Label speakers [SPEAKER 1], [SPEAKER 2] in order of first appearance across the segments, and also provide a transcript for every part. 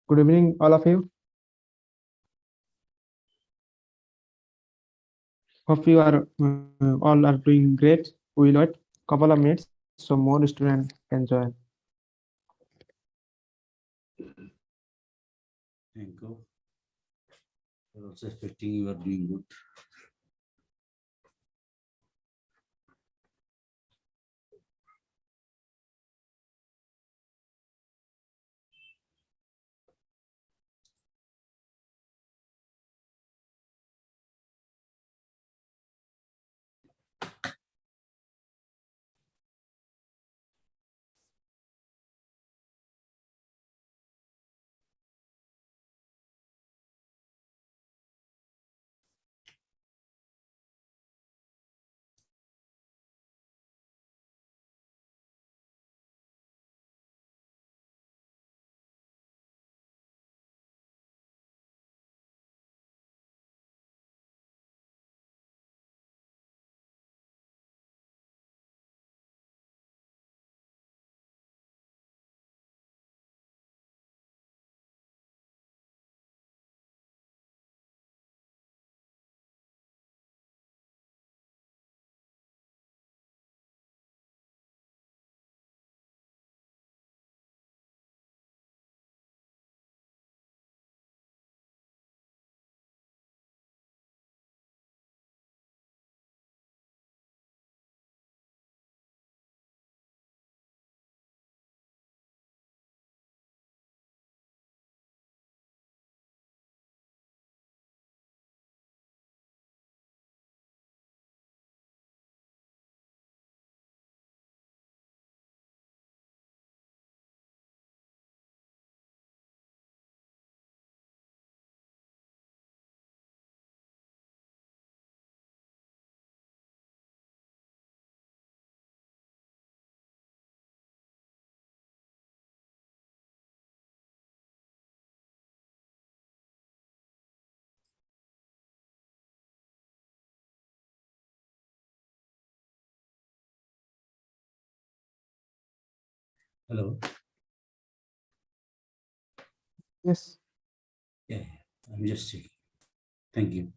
[SPEAKER 1] Good evening, all of you. Hope you are all are doing great. We will wait couple of minutes so more students can join.
[SPEAKER 2] Thank you. We're also expecting you are doing good. Hello.
[SPEAKER 1] Yes.
[SPEAKER 2] Yeah, I'm just checking. Thank you.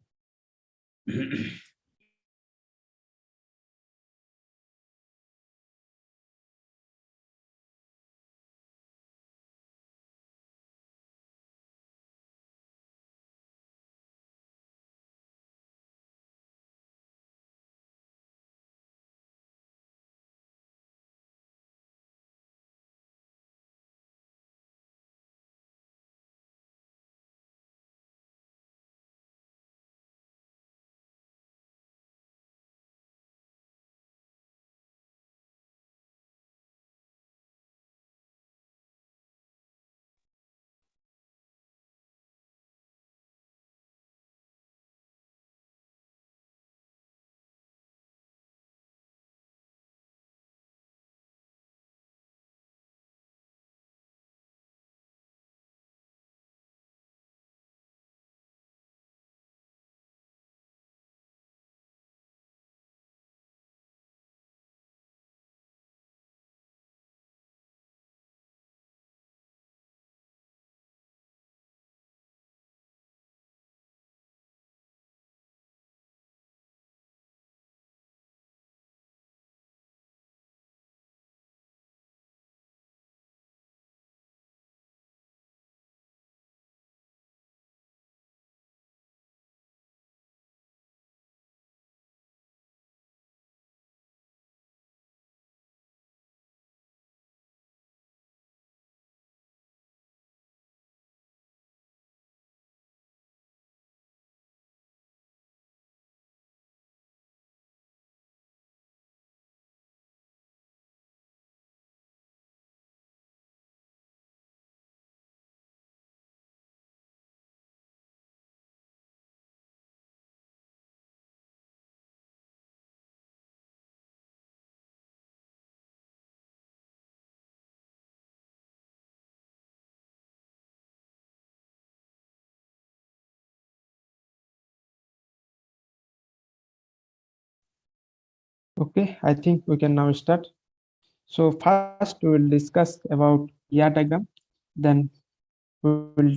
[SPEAKER 1] Okay, I think we can now start. So first we will discuss about ER diagram, then will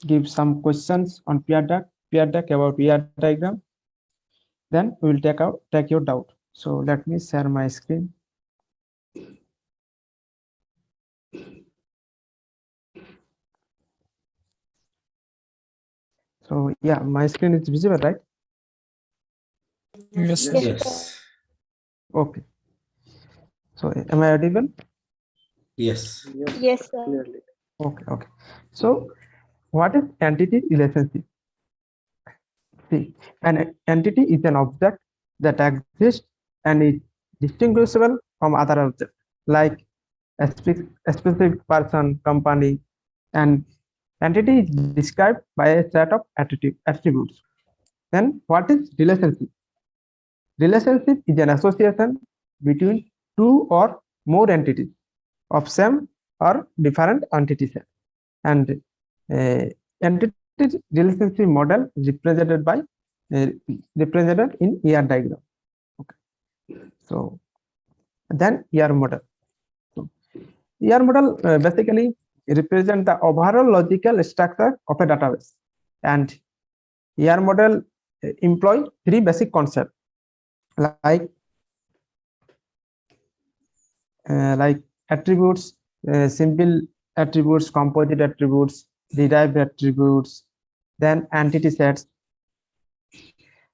[SPEAKER 1] give some questions on peer deck about ER diagram. Then we will take your doubt. So let me share my screen. So yeah, my screen is visible, right?
[SPEAKER 3] Yes, sir.
[SPEAKER 2] Yes.
[SPEAKER 1] Okay. So am I audible?
[SPEAKER 2] Yes.
[SPEAKER 4] Yes, sir.
[SPEAKER 1] Clearly. Okay. Okay. So what is entity relationship? See, an entity is an object that exists and is distinguishable from other objects, like a specific person, company, and entity is described by a set of attributes. Then what is relationship? Relationship is an association between two or more entities of same or different entity set. And entity relationship model represented in ER diagram. Okay. So then ER model. So ER model basically represent the overall logical structure of a database, and ER model employ three basic concepts like attributes, simple attributes, composite attributes, derived attributes, then entity sets,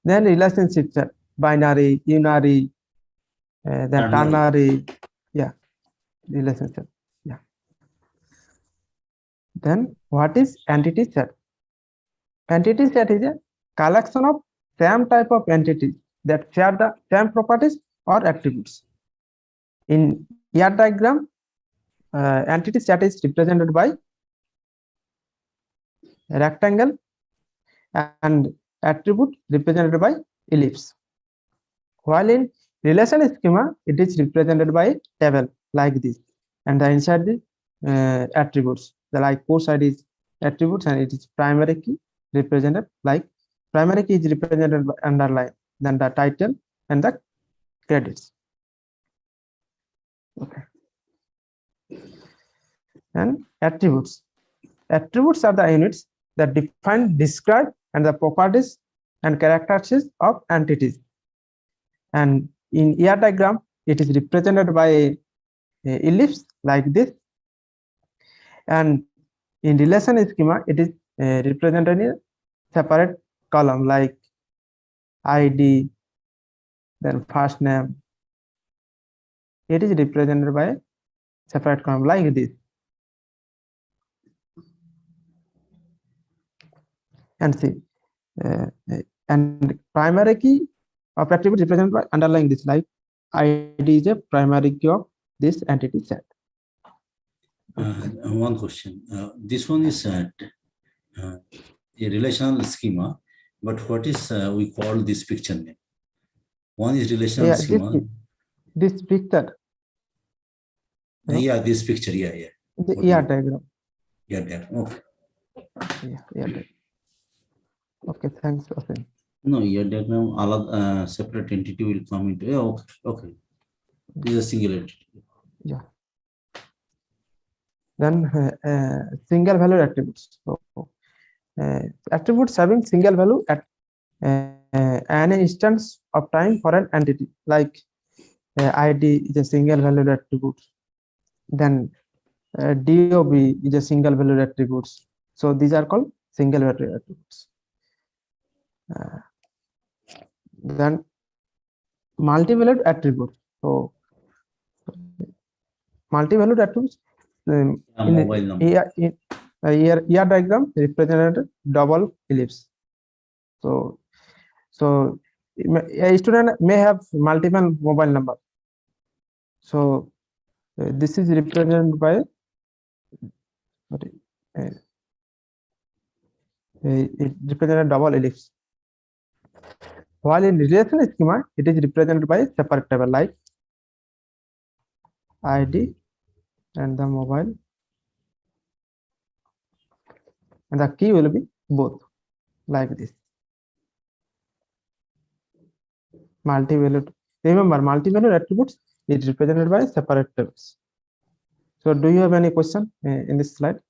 [SPEAKER 1] then relationship set, binary, unary, then ternary, yeah, relationship, yeah. Then what is entity set? Entity set is a collection of same type of entities that share the same properties or attributes. In ER diagram, entity set is represented by a rectangle and attribute represented by ellipse. While in relation schema, it is represented by a table like this, and the inside the attributes. The like course ID is attributes, and it is primary key represented like primary key is represented by underline, then the title and the credits. Okay. And attributes. Attributes are the units that define, describe, and the properties and characteristics of entities. And in ER diagram, it is represented by a ellipse like this. And in relation schema, it is represented in a separate column like ID, then first name. It is represented by a separate column like this. And see, and primary key of attribute represented by underlying this, like ID is a primary key of this entity set.
[SPEAKER 2] One question. This one is a relational schema, but what is we call this picture name? One is relational schema.
[SPEAKER 1] This picture.
[SPEAKER 2] Yeah, this picture. Yeah, yeah.
[SPEAKER 1] The ER diagram.
[SPEAKER 2] Yeah, diagram. Okay.
[SPEAKER 1] Yeah, diagram. Okay, thanks, Asim.
[SPEAKER 2] No, ER diagram, separate entity will come into. Yeah, okay, okay. This is a single entity.
[SPEAKER 1] Yeah. Then single value attributes. So attributes having single value at an instance of time for an entity, like ID is a single valued attribute. Then DOB is a single valued attributes. So these are called single valued attributes. Then multi-valued attributes. So multi-valued attributes in ER diagram represented double ellipse. So a student may have multiple mobile number. So this is represented by it represented double ellipse. While in relation schema, it is represented by a separate table like ID and the mobile, and the key will be both like this. Multi-valued. Remember, multi-valued attributes is represented by separate tables. So, do you have any question in this slide?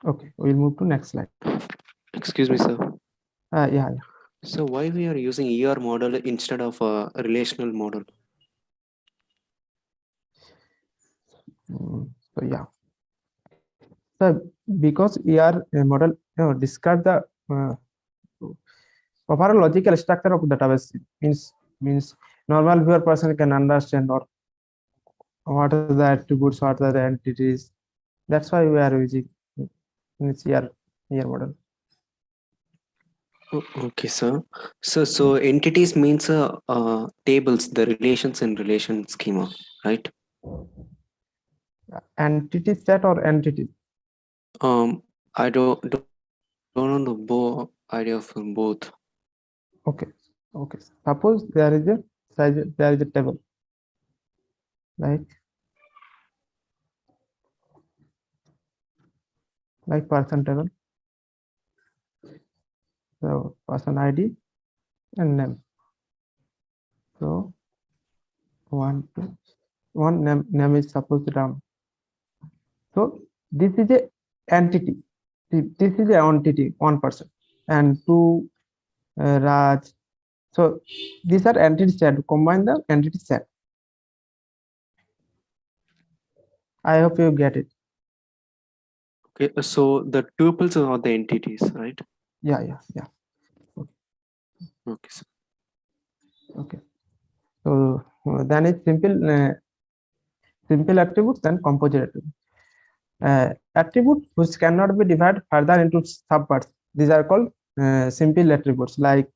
[SPEAKER 1] Okay, we'll move to next slide.
[SPEAKER 3] Excuse me, sir.
[SPEAKER 1] Yeah.
[SPEAKER 3] So why we are using ER model instead of a relational model?
[SPEAKER 1] So yeah. So because ER model describe the overall logical structure of database, means normal viewer person can understand or what are the attributes, what are the entities. That's why we are using this ER model.
[SPEAKER 3] Okay, sir. So entities means tables, the relations in relation schema, right?
[SPEAKER 1] Entity set or entity.
[SPEAKER 3] I don't know the idea of both.
[SPEAKER 1] Okay. Okay. Suppose there is a table, like person table. So person ID and name. So one name is supposed Ram. So this is a entity. This is a entity, one person, and two Raj. So these are entity set. Combine the entity set. I hope you get it.
[SPEAKER 3] Okay, so the tuples are the entities, right?
[SPEAKER 1] Yeah.
[SPEAKER 3] Okay, sir.
[SPEAKER 1] Okay. So then it's simple attributes and composite attributes. Attributes which cannot be divided further into subparts. These are called simple attributes. Like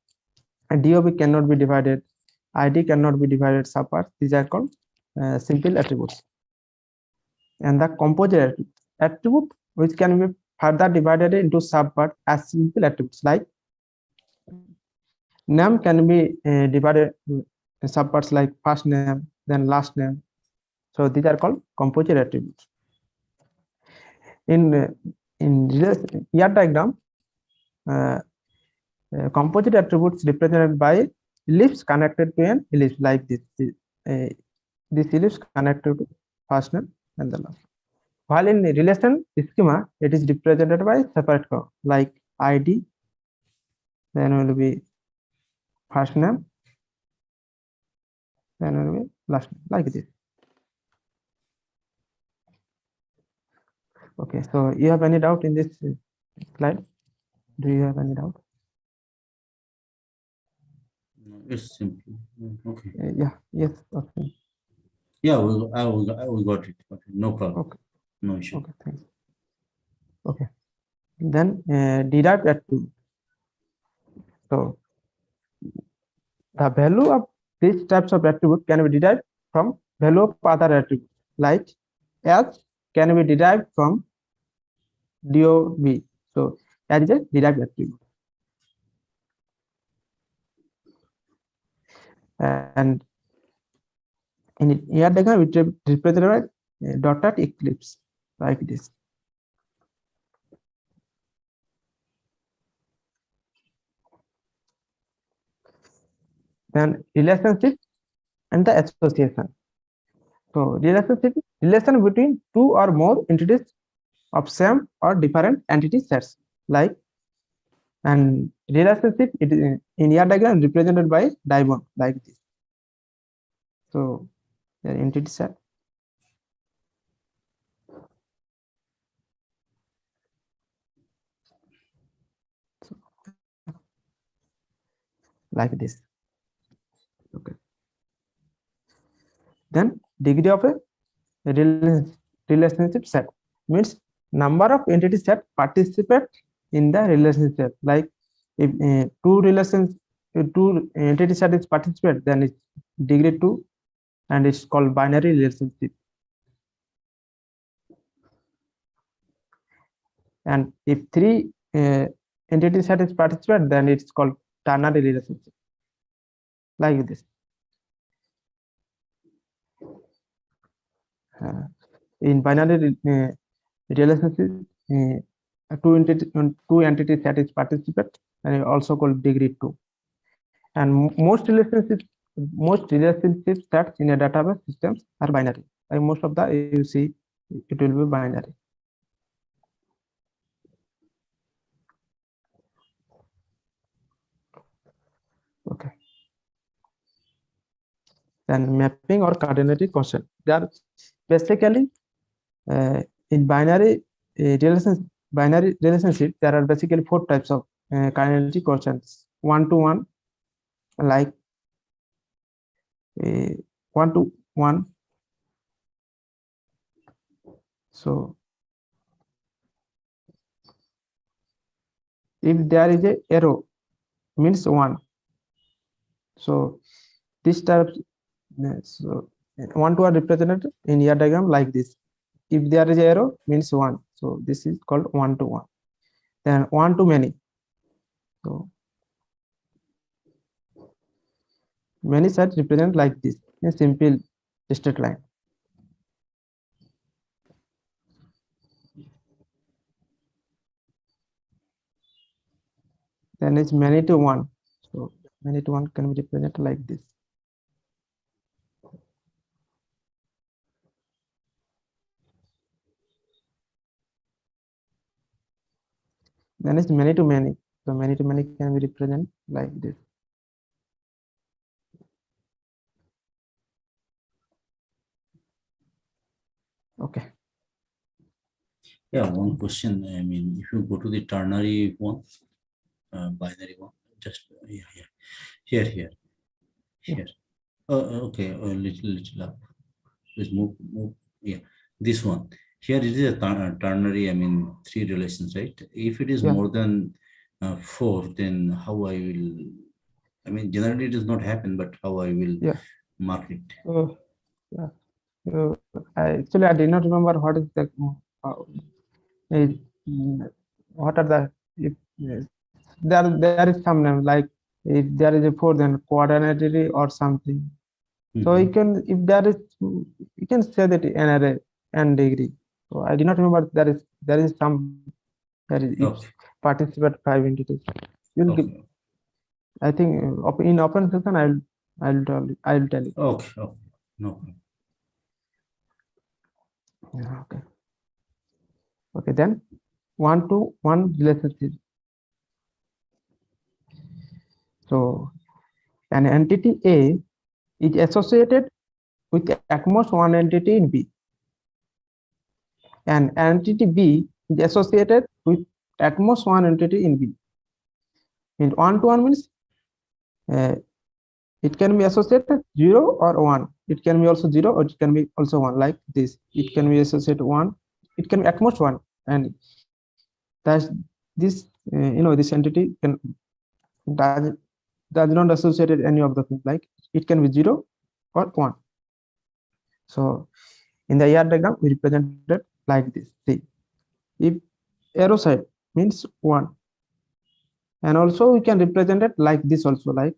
[SPEAKER 1] DOB cannot be divided, ID cannot be divided subparts. These are called simple attributes. And the composite attribute which can be further divided into subparts as simple attributes. Like name can be divided in subparts like first name, then last name. So these are called composite attributes. In this ER diagram, uh, composite attributes represented by ellipse connected to an ellipse like this. This ellipse connected to first name and the last. While in relation schema, it is represented by separate column like ID, then will be first name, then will be last name, like this. Okay, so you have any doubt in this slide? Do you have any doubt?
[SPEAKER 2] No, it's simple. Okay.
[SPEAKER 1] Yeah, yes, okay.
[SPEAKER 2] Yeah, I will got it. Okay, no problem.
[SPEAKER 1] Okay.
[SPEAKER 2] No issue.
[SPEAKER 1] Okay, thanks. Okay, then derived attribute. So the value of these types of attribute can be derived from value of other attributes, like as can be derived from DOB. So that is a derived attribute. And in here diagram, it represented by dotted eclipse like this. Then relationship and the association. So relation between two or more entities of same or different entity sets, like, and relationship it is in ER diagram represented by diamond like this. So the entity set. So, like this. Okay. Then degree of a relationship set means number of entity set participate in the relationship. Like if two entity set is participate, then it's degree 2 and it's called binary relationship. And if three entity set is participate, then it's called ternary relationship like this. In binary relationship, two entities that is participate and also called degree 2. And most relationship sets in a database systems are binary. Like most of the you see it will be binary. then mapping or cardinality constant. They are basically in binary relationship. There are basically four types of cardinality constants: one to one, like 1 to 1. So if there is a arrow, means 1. So this type, so 1 to 1 represented in your diagram like this. If there is a arrow, means 1. So this is called 1 to 1. Then 1 to many. So many sides represent like this, a simple straight line. Then it's many to 1. So many to 1 can be represented like this. Then it's many to many. So many to many can be represented like this. Okay.
[SPEAKER 2] Yeah, one question. I mean, if you go to the ternary one, binary one, just here. Okay, a little up. Please move. Yeah, this one. Here it is a ternary. I mean, three relations, right? If it is
[SPEAKER 1] Yeah.
[SPEAKER 2] more than four, then how I will? I mean, generally it does not happen, but how I will
[SPEAKER 1] Yeah.
[SPEAKER 2] mark it?
[SPEAKER 1] Yeah. I did not remember what is the uh, what are the if there is some name like if there is a four then quaternary or something. So you
[SPEAKER 2] Mhm.
[SPEAKER 1] can if there is you can say that an array n degree. So I did not remember there is some there is if
[SPEAKER 2] Okay.
[SPEAKER 1] participate 5 entities. You'll give
[SPEAKER 2] Okay.
[SPEAKER 1] I think in open session I'll tell you.
[SPEAKER 2] Okay. Okay. No problem.
[SPEAKER 1] Yeah, okay. Okay, then 1 to 1 relationship. So an entity A is associated with at most one entity in B. And entity B is associated with at most one entity in B. And 1 to 1 means uh, it can be associated 0 or 1. It can be also 0 or it can be also 1 like this. It can be associated 1. It can be at most 1. And that's this this entity can does does not associate any of the things, like it can be 0 or 1. So in the ER diagram we represented like this. See, if arrow side means 1, and also we can represent it like this also, like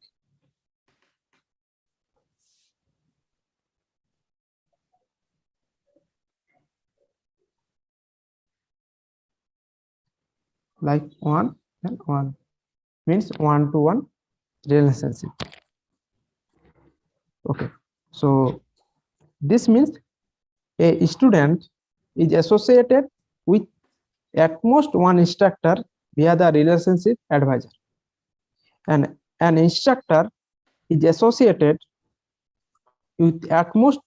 [SPEAKER 1] 1 and 1 means 1 to 1 relationship. Okay, so this means a student is associated with at most one instructor via the relationship advisor, and an instructor is associated with at most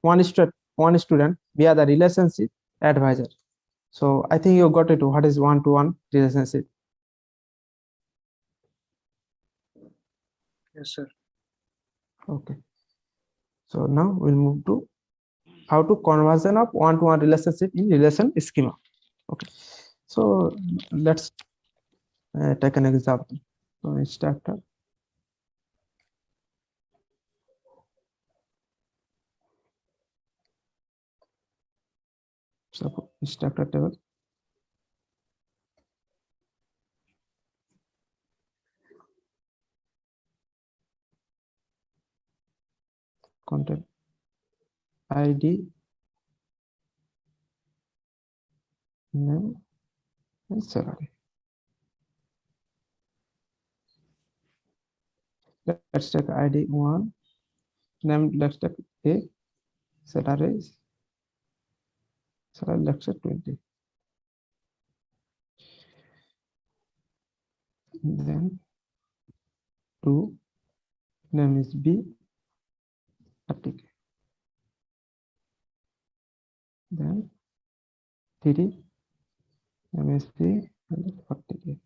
[SPEAKER 1] one student via the relationship advisor. So I think you got it. What is 1 to 1 relationship?
[SPEAKER 3] Yes, sir.
[SPEAKER 1] Okay. So now we'll move to how to conversion of 1 to 1 relationship in relation schema. Okay. So let's take an example. So instructor. Suppose instructor table. Content ID name and salary. Let's take ID 1, name let's take A, salary let's take 20. Then 2, name is B, then 3 MSc and 40K.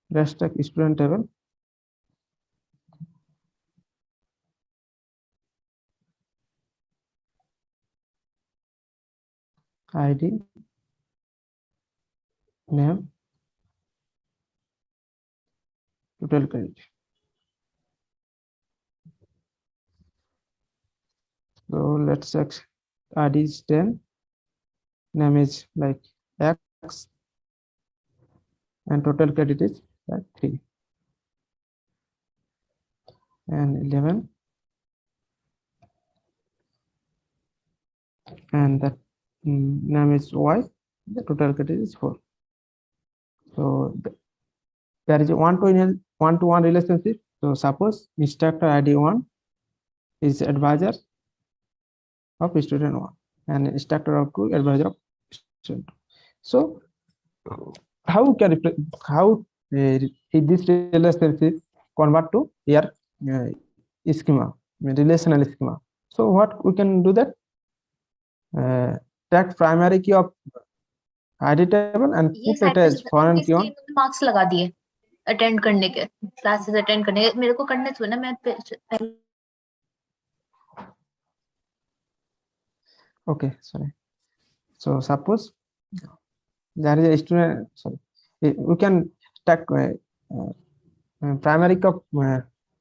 [SPEAKER 1] Rest like student table. ID, name, total credit. So let's check. ID is 10, name is like X, and total credit is like 3, and 11, and that name is Y, the total credit is 4. So there is a one-to-one relationship. So suppose instructor ID 1 is advisor of student 1, and instructor of 2 advisor of student 2. So how we can how this relationship convert to your schema, relational schema. So what we can do that, take primary key of ID table and
[SPEAKER 4] ये
[SPEAKER 1] put it
[SPEAKER 4] side पे
[SPEAKER 1] as foreign key on.
[SPEAKER 4] Marks लगा दिए attend करने के, classes attend करने के। मेरे को करने तो ना, मैं पहले
[SPEAKER 1] Okay, sorry. So suppose there is a student, sorry, we can take primary key of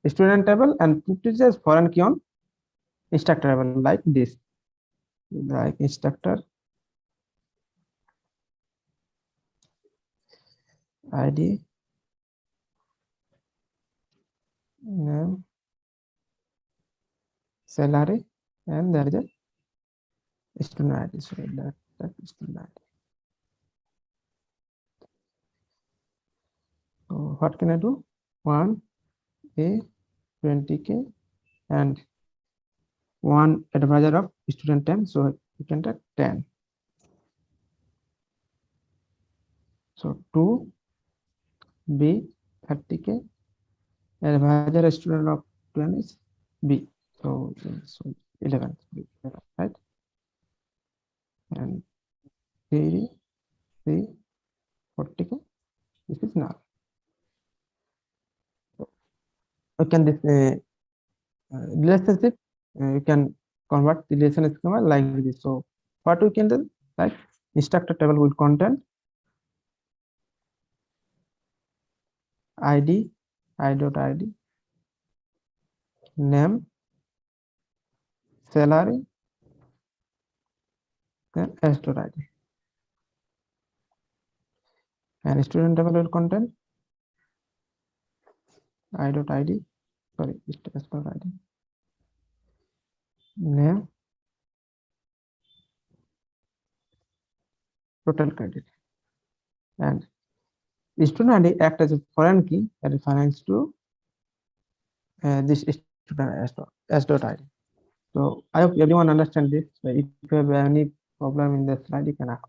[SPEAKER 1] student table and put it as foreign key on instructor table, like this, like instructor ID, name, salary, and there is a student ID. So that student ID. So what can I do? 1 A 20K and 1 advisor of student 10. So you can take 10. So 2 B 30K, advisor student of 20 is B. So 11, right? And 3 C 40K. This is null. You can this relationship, you can convert the relation schema like this. So what we can do, like instructor table will contain ID, I.ID, name, salary, then S.ID. And student table will contain I.ID, sorry, S.ID, name, total credit, and student ID act as a foreign key that refers to this student S.ID. So I hope everyone understand this. So if you have any problem in the slide, you can ask,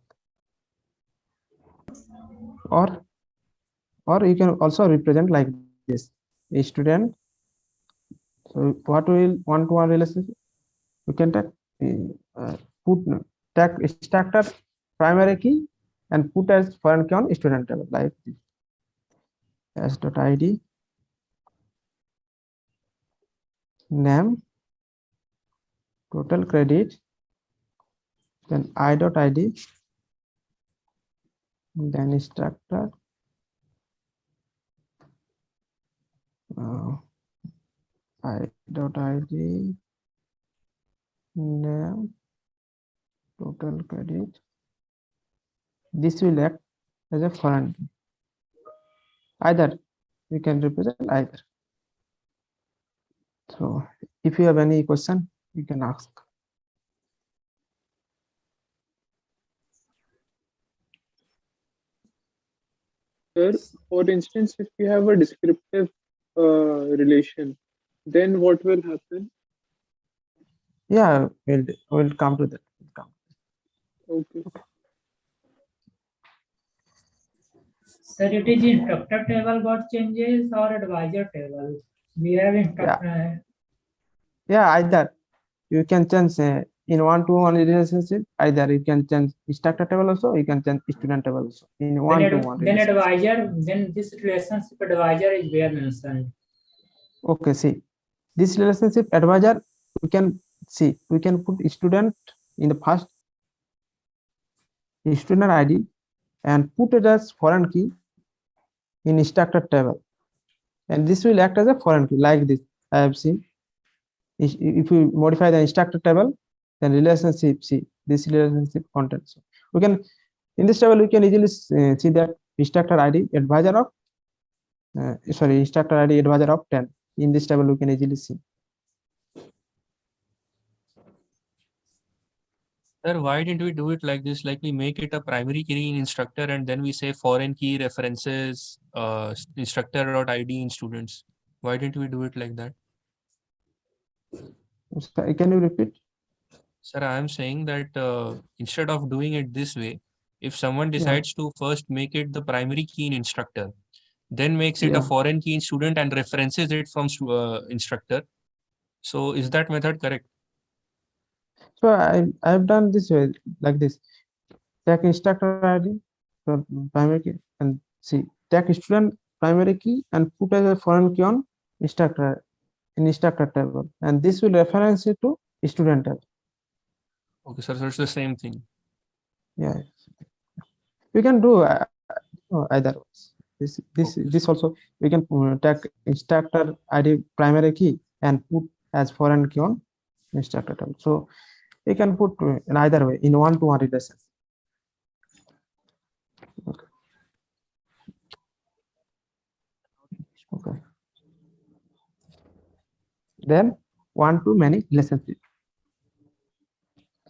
[SPEAKER 1] or you can also represent like this: a student. So what will one-to-one relationship? We can take take instructor primary key and put as foreign key on student table like this. S.ID, name, total credit, then I.ID, then instructor, I.ID, name, total credit. This will act as a foreign key. Either we can represent either. So if you have any question, you can ask.
[SPEAKER 5] Sir, for instance, if you have a descriptive relation, then what will happen?
[SPEAKER 1] Yeah, we'll come to that.
[SPEAKER 5] Okay.
[SPEAKER 6] Sir, it is instructor table got changes or advisor table? We have instructor.
[SPEAKER 1] Yeah, either you can change in one-to-one relationship. Either you can change instructor table also, you can change student table also in one-to-one
[SPEAKER 6] Then
[SPEAKER 1] relationship.
[SPEAKER 6] advisor, then this relationship advisor is where mentioned.
[SPEAKER 1] Okay, see, this relationship advisor, we can see, we can put student in the first student ID and put it as foreign key in instructor table, and this will act as a foreign key like this. I have seen. If we modify the instructor table, then relationship, see this relationship content. So we can, in this table, we can easily see that instructor ID advisor of instructor ID advisor of 10. In this table, we can easily see.
[SPEAKER 7] Sir, why didn't we do it like this? Like we make it a primary key in instructor and then we say foreign key references instructor.id in students. Why didn't we do it like that?
[SPEAKER 1] So, can you repeat?
[SPEAKER 7] Sir, I am saying that instead of doing it this way, if someone decides to first make it the primary key in instructor, then makes it a foreign key in student and references it from instructor. So is that method correct?
[SPEAKER 1] So I've done this way, like this. Take instructor ID, so primary key, and see take student primary key and put as a foreign key on instructor in instructor table, and this will reference it to student table.
[SPEAKER 7] Okay, sir. So it's the same thing.
[SPEAKER 1] Yeah, we can do either ways. This also we can take instructor ID primary key and put as foreign key on instructor table. So we can put in either way in one-to-one relationship. Okay. Okay. Then one-to-many relationship.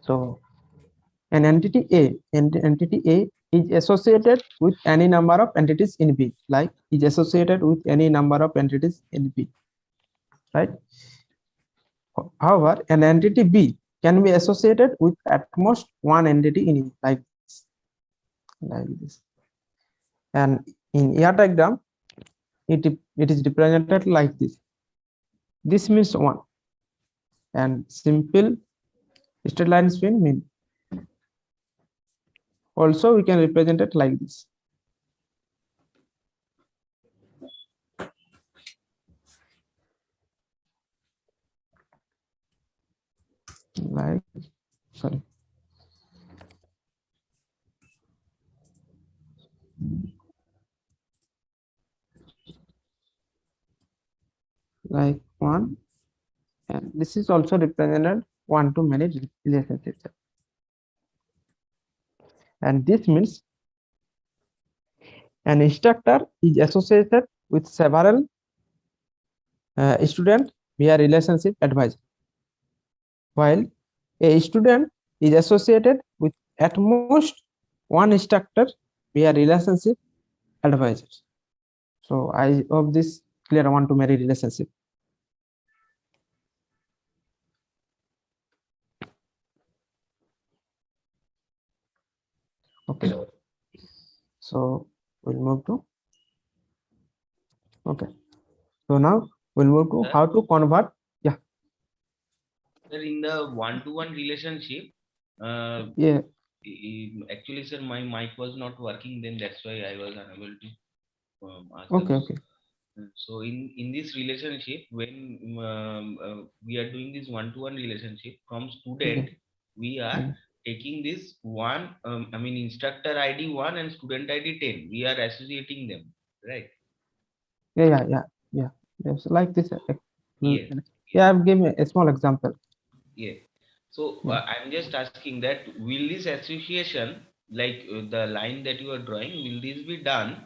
[SPEAKER 1] So an entity A is associated with any number of entities in B, like is associated with any number of entities in B, right? However, an entity B can be associated with at most one entity in it, like this. And in ER diagram, it is represented like this. This means one, and simple straight line spin mean. Also, we can represent it like this. Like, sorry. Like one, and this is also represented one-to-many relationships. And this means an instructor is associated with several students via relationship advisor, while a student is associated with at most one instructor via relationship advisor. So I hope this clear one-to-many relationship. Okay, so we'll move to, okay, so now we'll move to how to convert. Yeah.
[SPEAKER 8] Sir, in the one-to-one relationship,
[SPEAKER 1] Yeah.
[SPEAKER 8] actually, sir, my mic was not working, then that's why I was unable to ask.
[SPEAKER 1] Okay, okay.
[SPEAKER 8] So in this relationship, when we are doing this one-to-one relationship from student, we are taking this one, I mean instructor ID 1 and student ID 10. We are associating them, right?
[SPEAKER 1] Yeah. Yes, like this.
[SPEAKER 8] Yeah.
[SPEAKER 1] Yeah, I've given a small example.
[SPEAKER 8] Yeah. So I'm just asking that will this association, like the line that you are drawing, will this be done?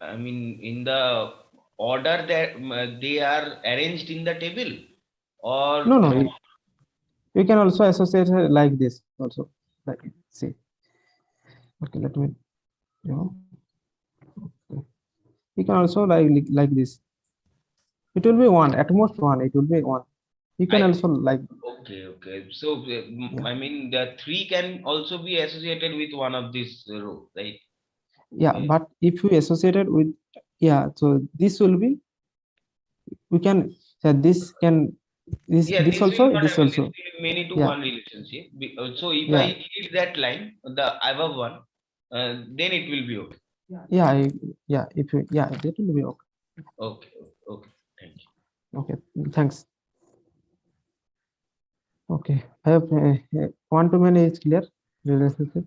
[SPEAKER 8] I mean, in the order that they are arranged in the table, or
[SPEAKER 1] No. You can also associate it like this also. Like, see. Okay, let me. Okay. You can also like this. It will be one, at most one. It will be one. You can also like.
[SPEAKER 8] Okay. So I mean, the 3 can also be associated with one of these row, right?
[SPEAKER 1] Yeah, but if we associated with, yeah, so this will be, we can, so this can
[SPEAKER 8] Yeah,
[SPEAKER 1] this
[SPEAKER 8] this will
[SPEAKER 1] also,
[SPEAKER 8] not
[SPEAKER 1] this
[SPEAKER 8] happen. This
[SPEAKER 1] also.
[SPEAKER 8] will be many to
[SPEAKER 1] Yeah.
[SPEAKER 8] one relationship. So if I
[SPEAKER 1] Yeah.
[SPEAKER 8] hit that line, the above one, then it will be okay.
[SPEAKER 1] Yeah. Yeah. If you, yeah, that will be okay.
[SPEAKER 8] Okay. Okay. Thank you.
[SPEAKER 1] Okay. Thanks. Okay. I have one to many is clear relationship.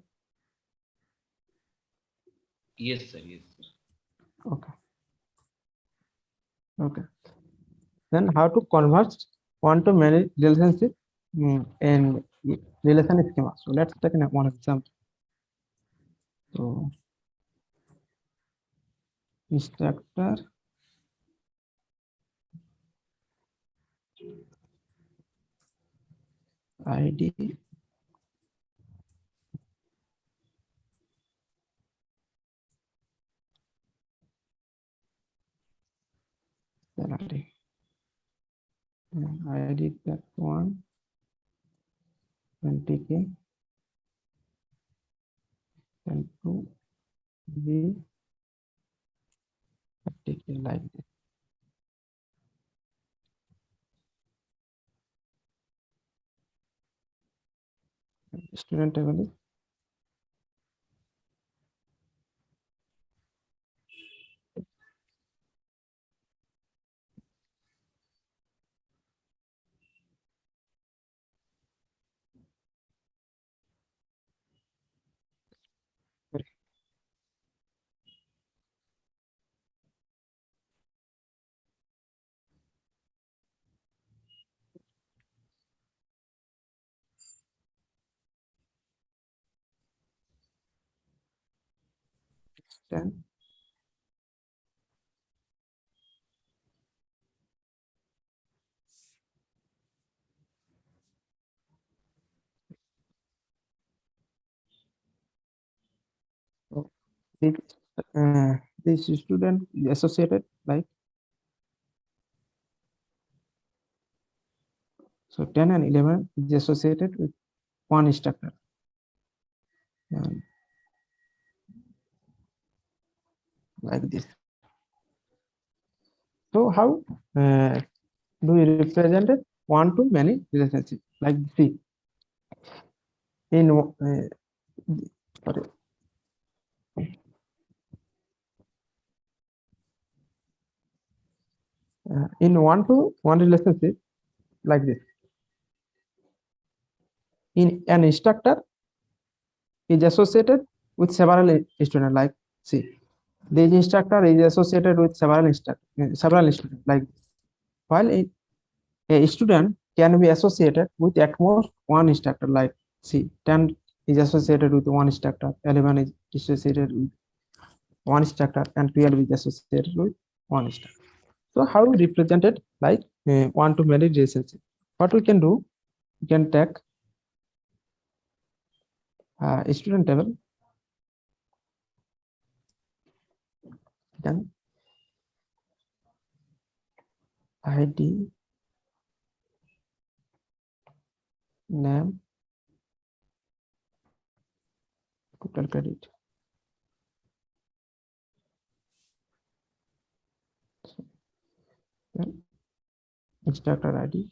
[SPEAKER 8] Yes, sir. Yes, sir.
[SPEAKER 1] Okay. Okay. Then how to convert one to many relationship in relation schema. So let's take one example. So instructor ID salary. ID that one 20K and 2 be 30K like this. Student table is then so this this student is associated like so 10 and 11 is associated with one instructor. And like this. So how do we represent it? One to many relationship like C in sorry. In one to one relationship like this. In an instructor is associated with several students like C. This instructor is associated with several students like this. While a student can be associated with at most one instructor like C. 10 is associated with one instructor, 11 is associated with one instructor, and 12 is associated with one instructor. So how we represent it like one to many relationship? What we can do, we can take student table, then ID, name, total credit. So, then instructor ID.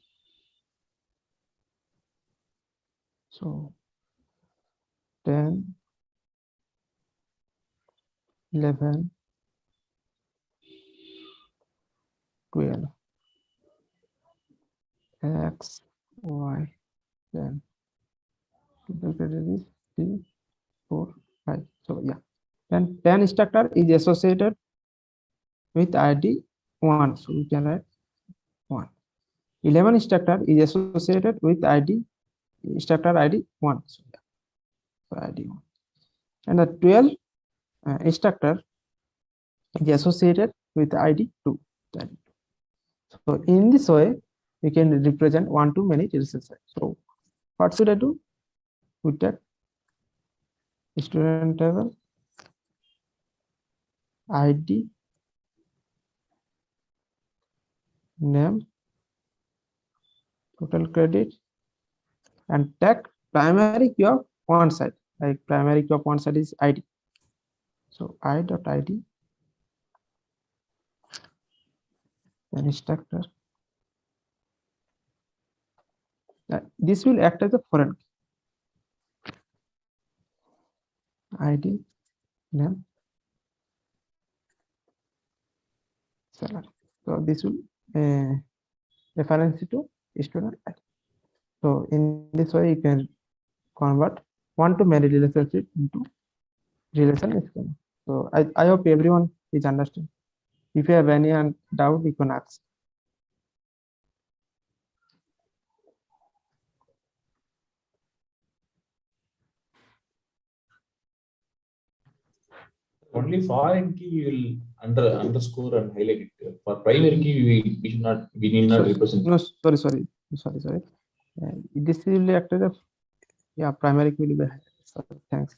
[SPEAKER 1] So 10, 11, 12, X, Y, then total credit is 3, 4, 5. So yeah, then 10 instructor is associated with ID 1. So we can write 1. 11 instructor is associated with instructor ID 1. So, yeah, so ID 1. And the 12 instructor is associated with ID 2. So in this way, we can represent one to many relationships. So what should I do? We take student table, ID, name, total credit, and take primary key of one side. Like primary key of one side is ID. So I.id, then instructor, This will act as a foreign key. ID, name, salary. So this will reference to student ID. So in this way, you can convert one-to-many relationship into relation schema. So I hope everyone is understand. If you have any doubt, you can ask.
[SPEAKER 9] Only foreign key you will underscore and highlight it. For primary key, we should not, we need not represent.
[SPEAKER 1] No, sorry. This will act as a primary key will be. Sorry, thanks.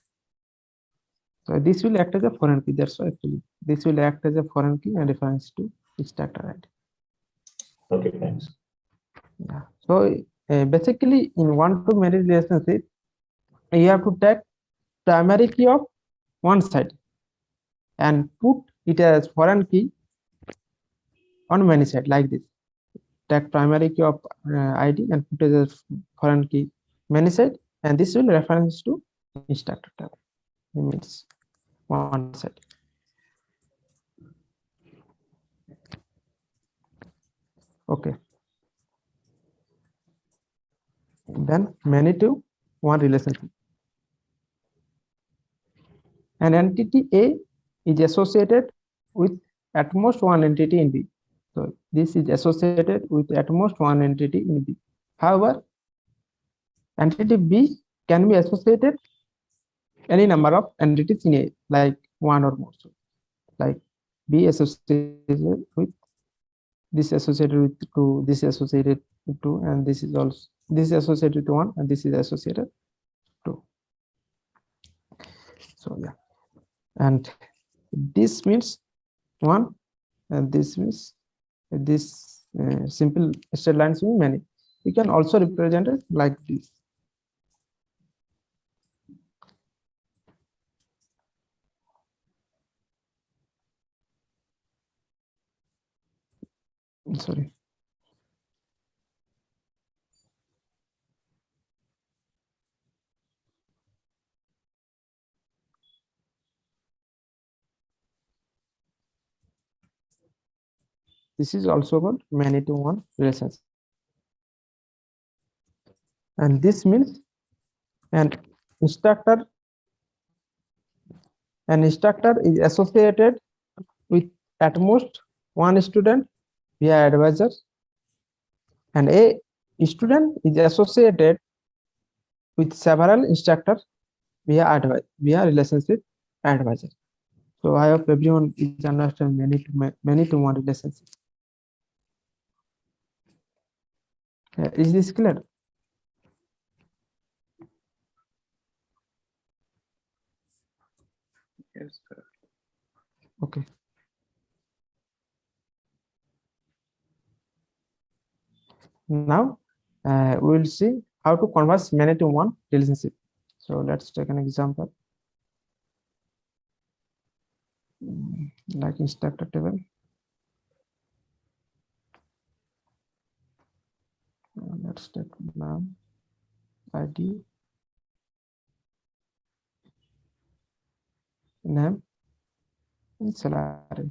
[SPEAKER 1] So this will act as a foreign key. That's why actually this will act as a foreign key and reference to instructor ID.
[SPEAKER 9] Okay, thanks.
[SPEAKER 1] Yeah. So basically, in one-to-many relationship, you have to take primary key of one side and put it as foreign key on many side like this. Take primary key of ID and put it as foreign key many side, and this will reference to instructor tab. It means one side. Okay. Then many to one relationship. An entity A is associated with at most one entity in B. So this is associated with at most one entity in B. However, entity B can be associated any number of entities in A, like one or more. So like B associated with this, associated with two, this associated with two, and this is also this is associated with one, and this is associated two. So yeah, and this means one, and this means this simple straight lines mean many. We can also represent it like this. Sorry. This is also called many to one relationship. And this means an instructor is associated with at most one student via advisor, and a student is associated with several instructors via relationship advisor. So I hope everyone is understand many to one relationship. Is this clear?
[SPEAKER 5] Yes, sir.
[SPEAKER 1] Okay. Now we will see how to convert many to one relationship. So let's take an example. Like instructor table. Let's take name, ID, name, and salary.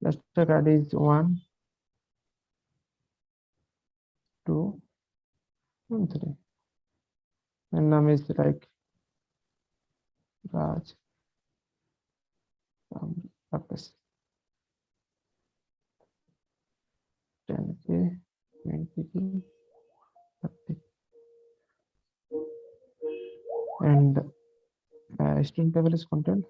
[SPEAKER 1] Let's take ID is 1, 2, and 3. And name is like Raj. Purpose. 10K, 20K, 30. And student table is content.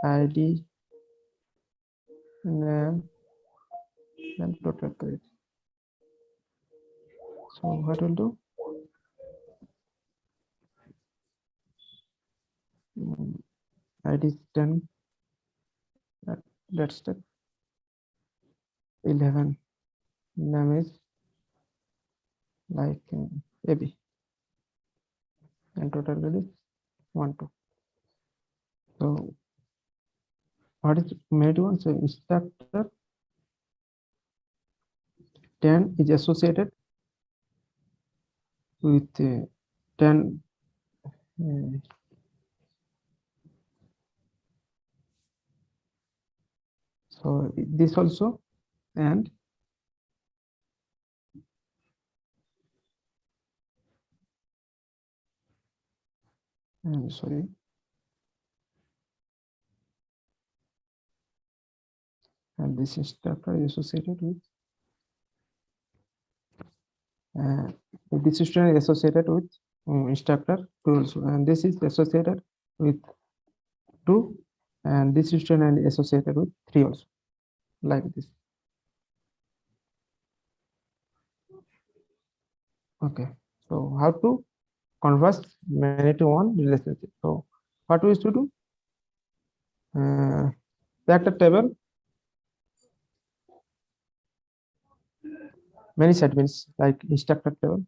[SPEAKER 1] ID, name, and total credit. So what we'll do? ID is 10. Let's take 11. Name is like AB. and total credit 1 2. So what is many-to one? So instructor 10 is associated with 10 so this also, and sorry, and this instructor is associated with this student is associated with instructor 2 also, and this is associated with 2, and this student is associated with 3 also, like this. Okay, so how to converse many-to-one relationship? So what we used to do, select a table, many segments like instructor table.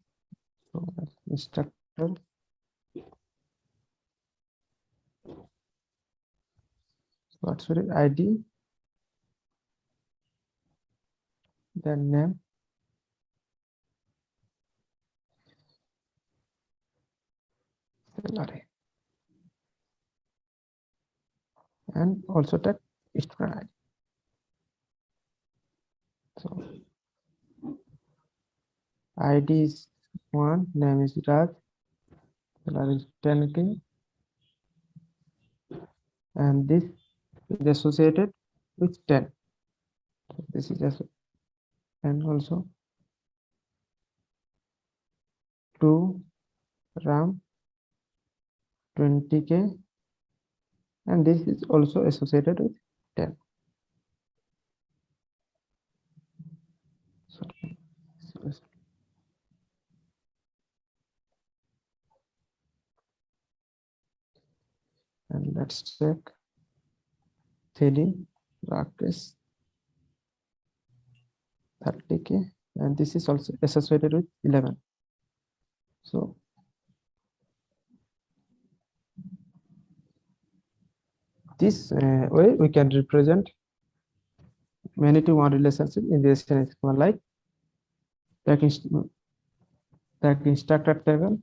[SPEAKER 1] So instructor what's the ID, then name, salary, and also tag student ID. So ID is 1, name is Raj, salary is 10K, and this is associated with 10. So this is just, and also 2 RAM 20K, and this is also associated with 10. So, and let's check 3D Rakesh 30K, and this is also associated with 11. So this way we can represent many-to-one relationship in the schema, like instructor table,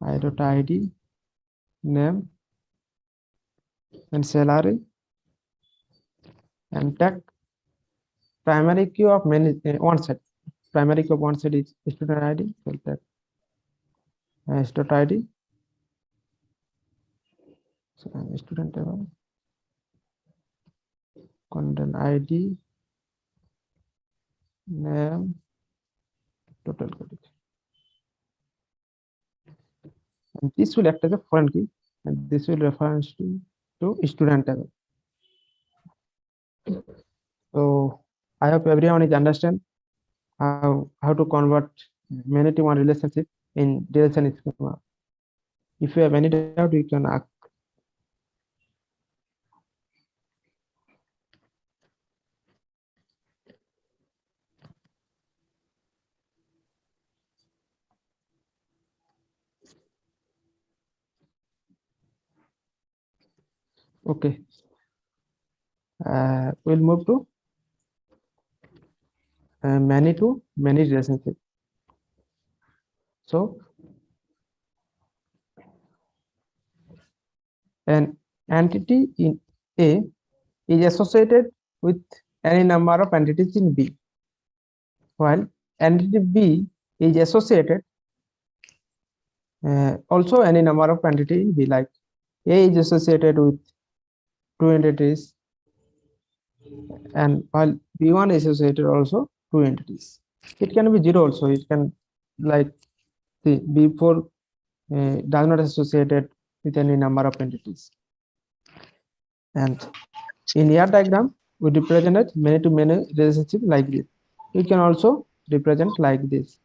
[SPEAKER 1] ID, name, and salary, and tag primary key of many one set. Primary key of one set is student ID. So tag student ID. So student table, content ID, name, total credit. And this will act as a foreign key, and this will reference to student table. So I hope everyone is understand how to convert many-to-one relationship in relation schema. If you have any doubt, you can ask. Okay, we'll move to many-to-many relationship. So an entity in A is associated with any number of entities in B, while entity B is associated also any number of entity in B, like A is associated with 2 entities, and while B1 is associated also 2 entities. It can be 0 also. It can, like the B4 does not associated with any number of entities. And in your diagram, we represent many-to-many relationship like this. We can also represent like this.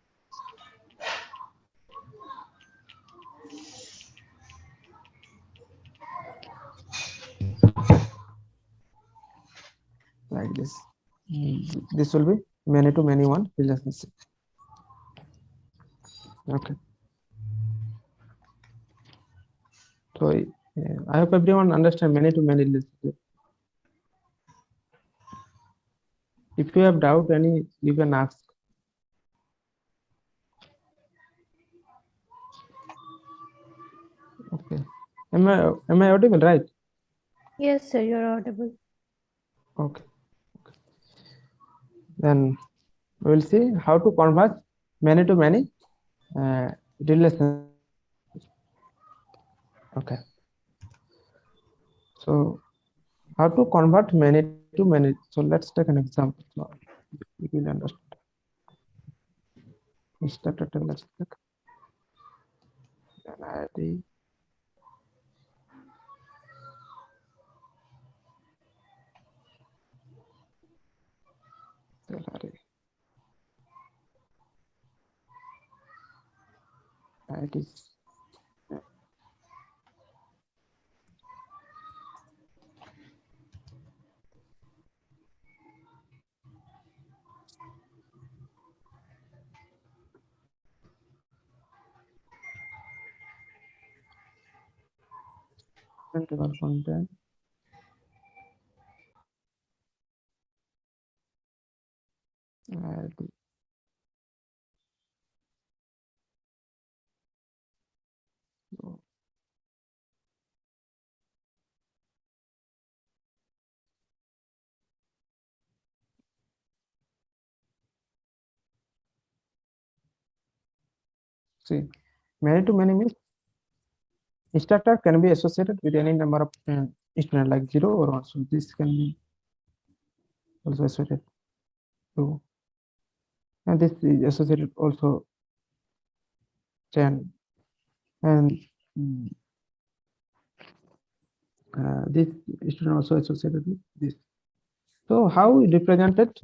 [SPEAKER 1] Like this. This will be many-to-many one relationship. Okay. So I hope everyone understand many-to-many relationship. If you have doubt any, you can ask. Okay. Am I audible, right?
[SPEAKER 10] Yes, sir, you're audible.
[SPEAKER 1] Okay. Then we will see how to convert many-to-many relationship. Okay. So how to convert many-to-many? So let's take an example. So you will understand. Instructor table, let's take. Then ID. Salary. IDs. Table content. ID. So, see, many-to-many means instructor can be associated with any number of students like 0 or 1. So this can be also associated to, and this is associated also 10, and this student also associated with this. So how we represented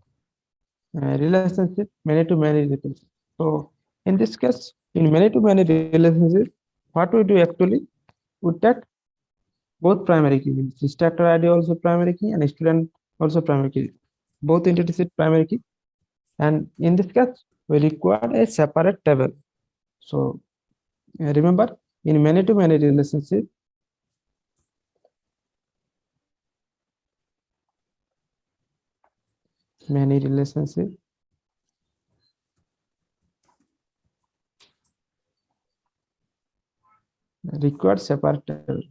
[SPEAKER 1] relationship many-to-many relationship. So in this case, in many-to-many relationship, what we do actually, we take both primary key, means instructor ID also primary key and student also primary key. Both entities is primary key. And in this case, we require a separate table. So remember, in many-to-many relationship, many relationship, require separate table.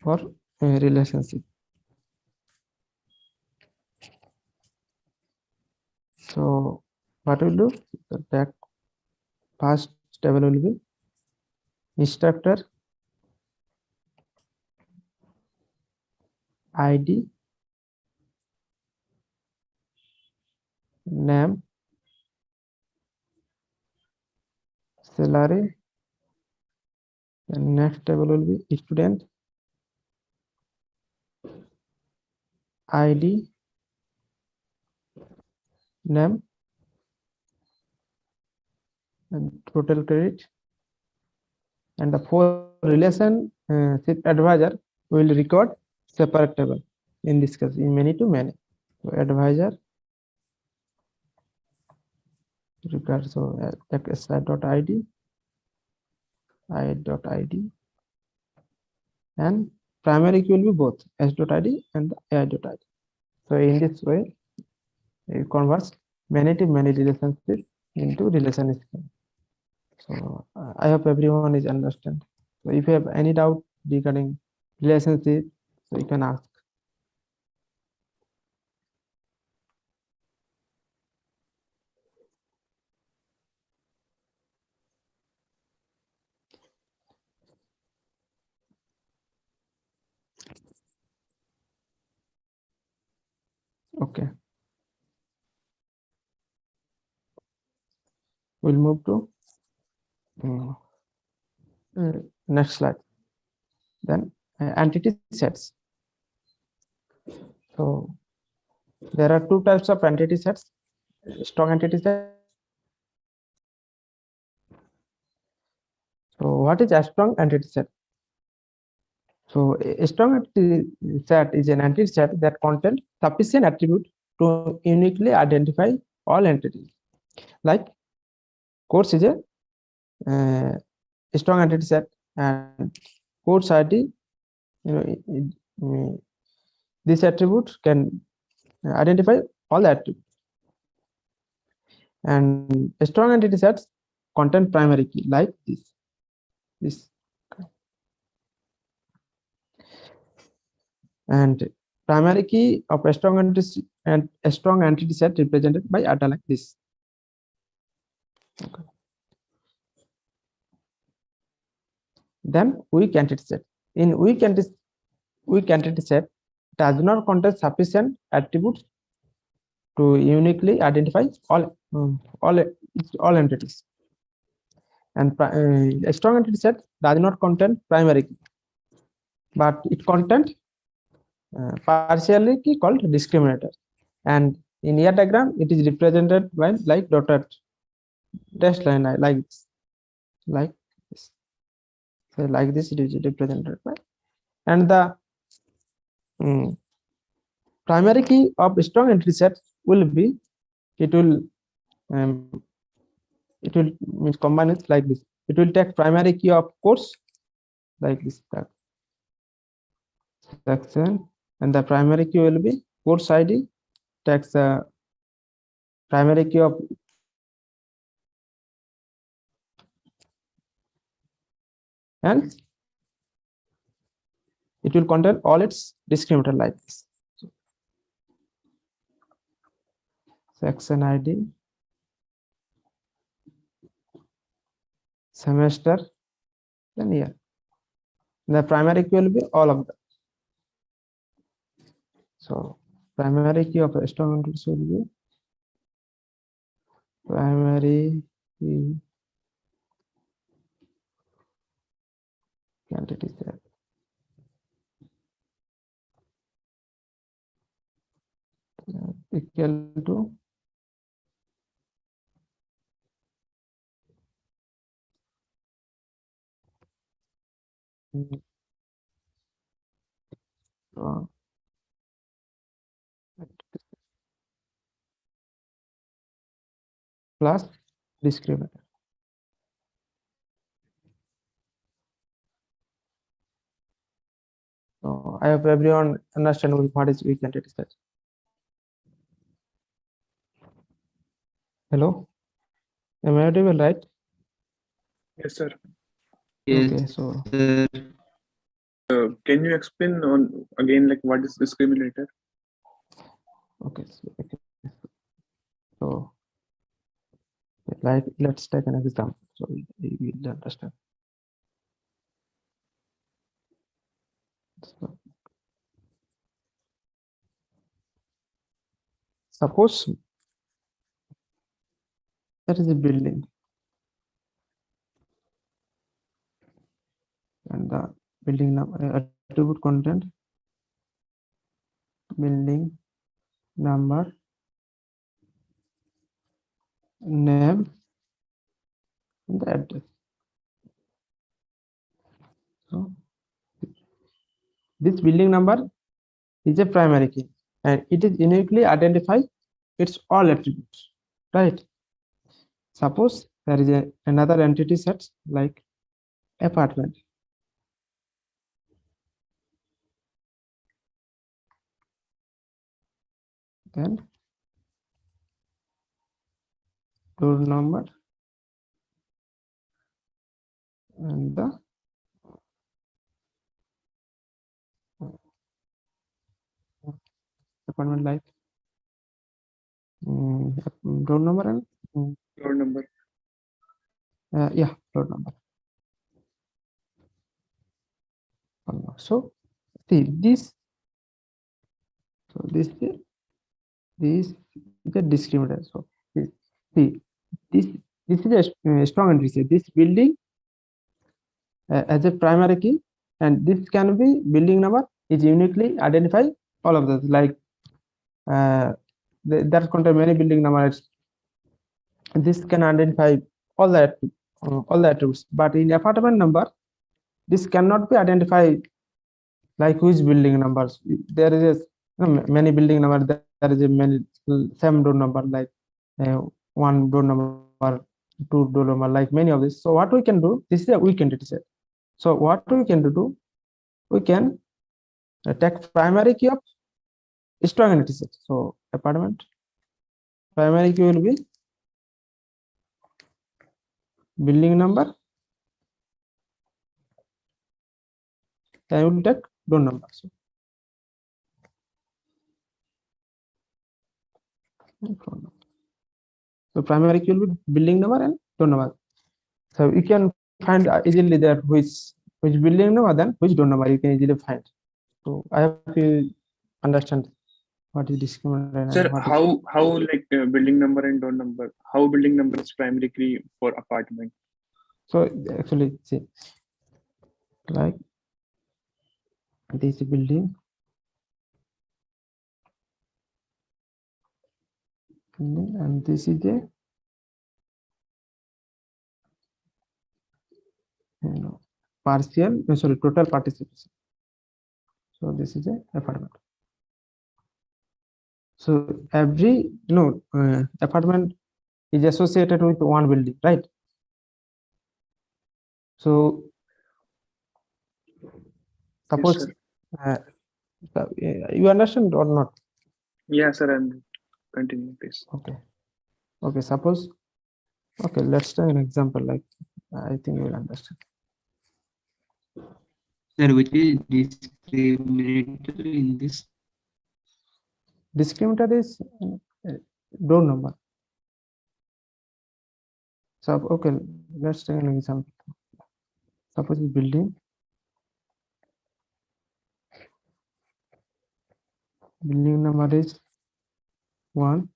[SPEAKER 1] For a relationship. So what we'll do, that first table will be instructor ID, name, salary. The next table will be student ID, name, and total credit. And the for relationship advisor will record separate table. In this case, in many-to-many. So advisor record, so si.id, i.id, and primary key will be both s.id and ai.id. So in this way, you convert many-to-many relationship into relation scheme. So I hope everyone is understand. So if you have any doubt regarding relationship, so you can ask. Okay. We'll move to next slide. Then entity sets. So there are two types of entity sets: strong entity set. So what is a strong entity set? So a strong entity set is an entity set that contains sufficient attribute to uniquely identify all entities. Like course is a strong entity set, and course ID, this attribute can identify all the attributes. And strong entity sets contain primary key like this. And primary key of a strong entity and a strong entity set represented by ATA like this. Okay. Then weak entity set. In weak entity set does not contain sufficient attributes to uniquely identify all entities. And a strong entity set does not contain primary key, but it contains partially key called discriminator. And in ER diagram, it is represented by like dotted dash line like this. So like this it is represented by. And the primary key of strong entity set will be it will means combine it like this. It will take primary key of course like this section, and the primary key will be course ID takes the primary key of and it will contain all its discriminator like this. Section ID, semester, then year. The primary key will be all of them. So primary key of a strong entity will be primary key entity set. Equal to plus discriminator. So I hope everyone understand what is weak entity set. Hello, am I audible, right?
[SPEAKER 5] Yes, sir.
[SPEAKER 1] Okay, so
[SPEAKER 5] Can you explain on again like what is discriminator?
[SPEAKER 1] okay, so like let's take an example so we will understand. So, suppose there is a building and the building number attribute content building number name and the address. So this building number is a primary key and it is uniquely identify its all attributes, right? Suppose there is another entity set like apartment. Then door number and the apartment like door number and
[SPEAKER 5] Door number.
[SPEAKER 1] yeah, door number. So see this. So this is a discriminator. So see this is a strong entity set. This building as a primary key, and this can be building number is uniquely identify all of those like that contain many building numbers. This can identify all the attributes, but in apartment number this cannot be identified like which building numbers. There is many building numbers. There is a many same door number, like one door number, two door number, like many of this. So what we can do, this is a weak entity set. So what we can do, we can take primary key of strong entity set. So apartment primary key will be building number. I will take door number. So primary key will be building number and door number. So you can find easily that which building number, then which door number you can easily find. So I have to understand what is discriminant.
[SPEAKER 5] Sir, how like building number and door number? How building number is primary key for apartment?
[SPEAKER 1] So actually, see, like this building, and this is a partial, sorry, total participation. So this is a apartment. So every apartment is associated with one building, right? So suppose you understand or not?
[SPEAKER 5] Yeah, sir. I'm continuing, please.
[SPEAKER 1] Okay. Suppose. Okay, let's take an example. Like I think you'll understand.
[SPEAKER 11] Sir, which is discriminator in this?
[SPEAKER 1] Discriminator is door number. So okay, let's take an example. Suppose building number is 1,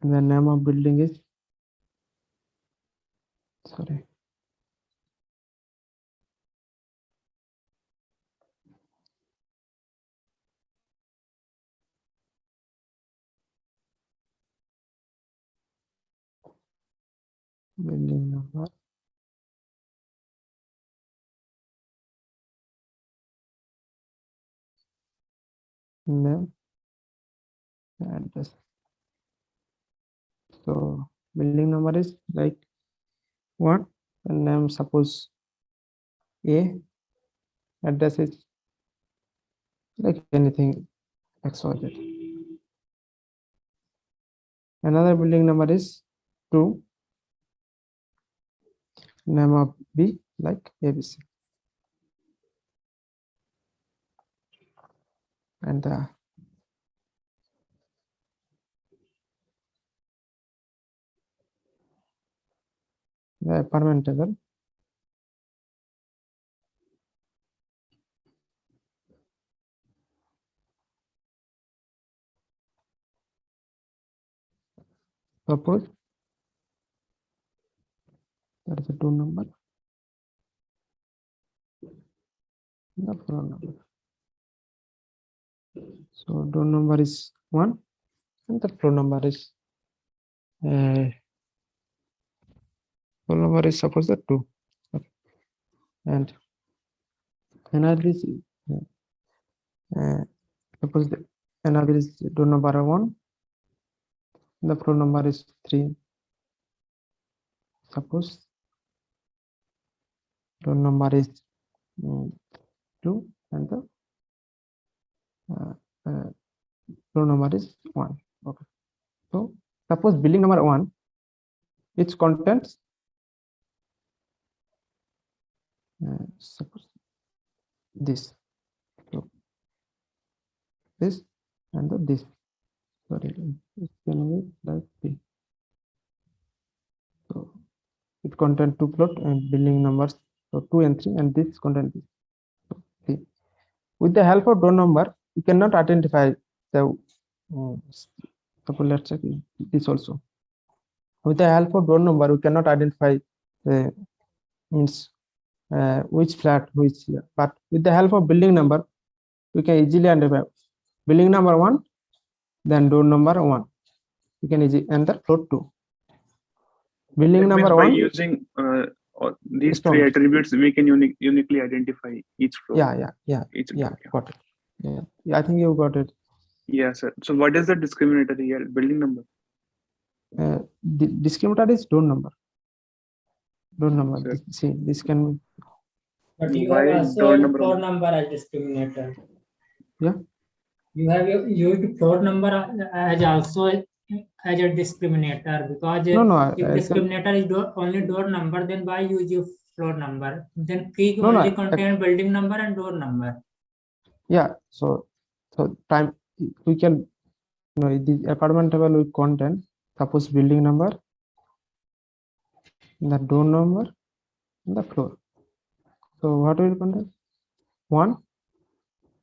[SPEAKER 1] and the name of building is building number. Name, address. So building number is like 1, and name suppose A, address is like anything XYZ. Another building number is 2, name of B like ABC, and the apartment table. Suppose that is a door number, the floor number. So door number is 1, and the floor number is suppose that 2. Okay. And another is suppose another is door number 1, the floor number is 3. Suppose door number is 2, and the floor number is 1. Okay. So suppose building number 1, its contents suppose this, so this and this. Sorry, it can be like this. So it contains 2 plot and building numbers, so 2 and 3, and this content this. So see, with the help of door number, you cannot identify the. Suppose let's check this also. With the help of door number, we cannot identify the means which flat which here. But with the help of building number, we can easily identify building number 1, then door number 1. You can easily enter floor 2. Building number 1
[SPEAKER 5] by using these
[SPEAKER 1] Strong.
[SPEAKER 5] three attributes we can uniquely identify each floor. Each
[SPEAKER 1] Yeah,
[SPEAKER 5] block, yeah.
[SPEAKER 1] got it. Yeah, I think you got it.
[SPEAKER 5] Yeah, sir. So what is the discriminator here? Building number.
[SPEAKER 1] The discriminator is door number. Door number.
[SPEAKER 5] Sir.
[SPEAKER 1] See, this can.
[SPEAKER 6] But you
[SPEAKER 5] Why
[SPEAKER 6] have
[SPEAKER 5] door
[SPEAKER 6] also
[SPEAKER 5] number
[SPEAKER 6] floor
[SPEAKER 5] only?
[SPEAKER 6] number as discriminator.
[SPEAKER 1] Yeah.
[SPEAKER 6] You have used floor number as also as a discriminator, because
[SPEAKER 1] No,
[SPEAKER 6] if discriminator is only door number, then why use your floor number? Then key
[SPEAKER 1] No,
[SPEAKER 6] only contain building number and door number.
[SPEAKER 1] Yeah, so time we can, the apartment table will contain, suppose building number, the door number, and the floor. So what will contain? 1,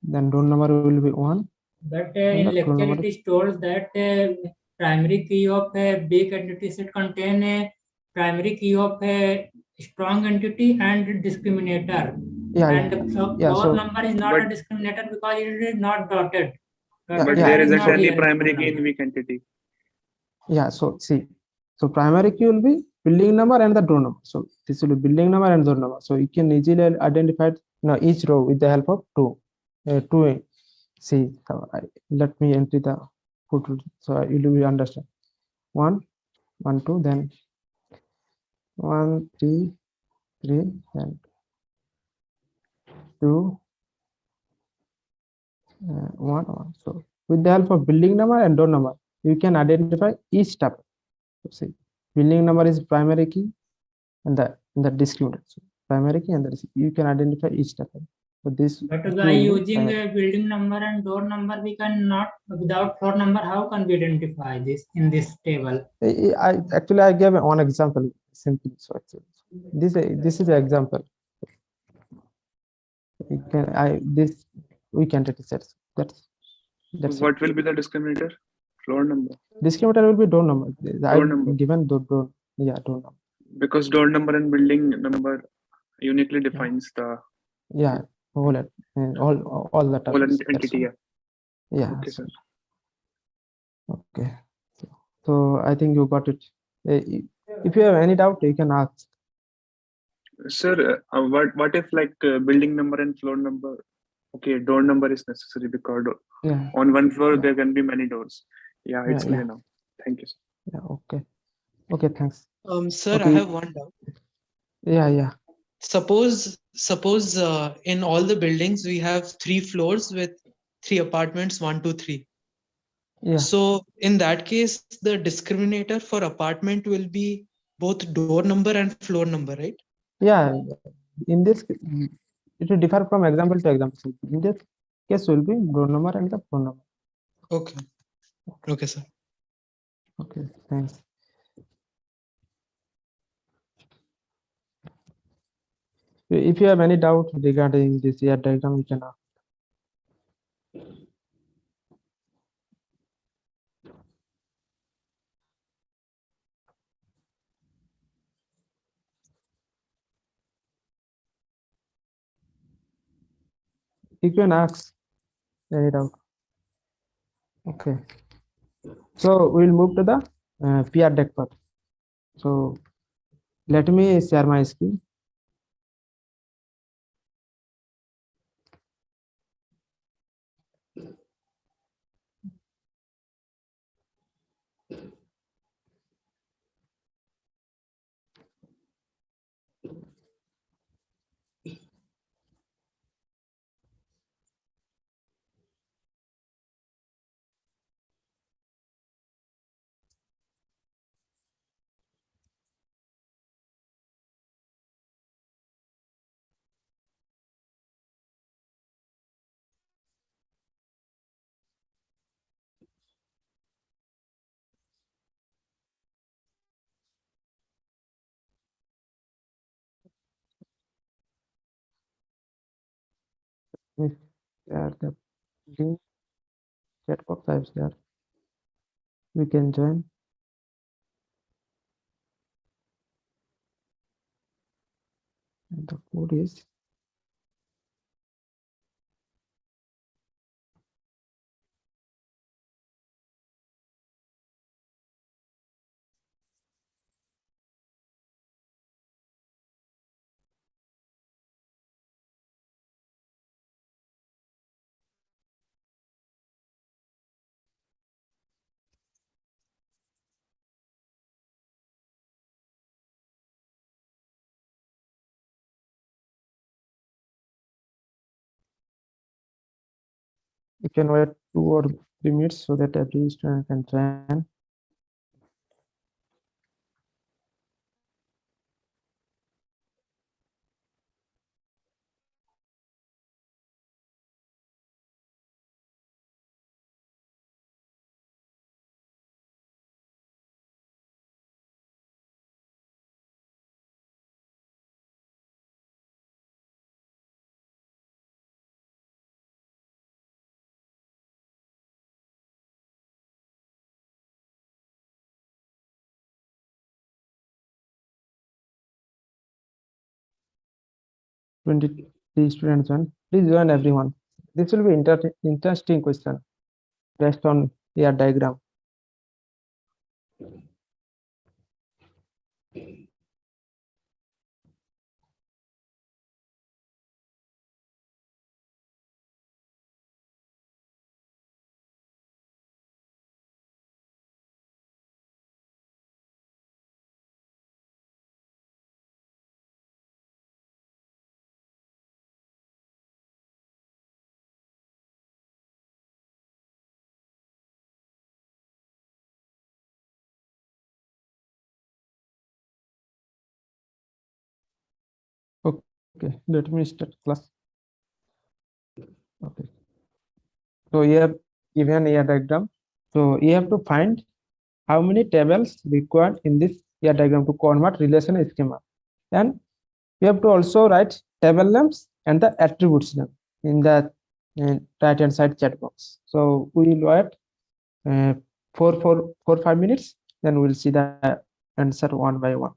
[SPEAKER 1] then door number will be 1.
[SPEAKER 6] But in lecture it is told that primary key of a big entity should contain a primary key of a strong entity and discriminator. Floor number is not a discriminator because it is not dotted.
[SPEAKER 5] But there is a primary key in weak entity.
[SPEAKER 1] Yeah, so see, so primary key will be building number and the door number. So this will be building number and door number. So you can easily identify each row with the help of two. See, let me enter the photo so you will understand. 1, 1, 2, then 1, 3, 3, and 2, 1, 1. So with the help of building number and door number, you can identify each step. So see, building number is primary key and the discriminator. So primary key and you can identify each step. So this.
[SPEAKER 6] But by using a building number and door number, we cannot, without floor number, how can we identify this in this table?
[SPEAKER 1] I gave one example simply. So actually, this is an example. We can set. That's
[SPEAKER 5] what will be the discriminator? Floor number.
[SPEAKER 1] Discriminator will be door number.
[SPEAKER 5] Door number.
[SPEAKER 1] Given door. Yeah, door number.
[SPEAKER 5] Because door number and building number uniquely defines the.
[SPEAKER 1] Yeah, all the
[SPEAKER 5] whole entity.
[SPEAKER 1] Yeah.
[SPEAKER 5] Okay, sir.
[SPEAKER 1] Okay. So I think you got it. If you have any doubt, you can ask.
[SPEAKER 5] Sir, what if like building number and floor number? Okay, door number is necessary because on one floor there can be many doors. Yeah, it's clear now. Thank you, sir.
[SPEAKER 1] Yeah. Okay. Okay. Thanks.
[SPEAKER 12] Sir, I have one doubt.
[SPEAKER 1] Yeah.
[SPEAKER 12] Suppose in all the buildings we have 3 floors with 3 apartments, 1, 2, 3.
[SPEAKER 1] Yeah.
[SPEAKER 12] So in that case, the discriminator for apartment will be both door number and floor number, right?
[SPEAKER 1] Yeah. In this, it will differ from example to example. In this case, will be door number and the floor number.
[SPEAKER 12] Okay. Okay, sir.
[SPEAKER 1] Okay. Thanks. If you have any doubt regarding this year diagram, you can ask. You can ask any doubt. Okay. So we'll move to the PR deck part. So let me share my screen. Share the link chat box I've shared. We can join. And the code is You can wait 2 or 3 minutes so that every student can join. Twenty students join. Please join everyone. This will be interesting question based on your diagram. Okay, let me start class. Okay. So you have given a diagram. So you have to find how many tables required in this year diagram to convert relation schema. And you have to also write table names and the attributes name in the right hand side chat box. So we will wait uh, 5 minutes, then we'll see the answer one by one.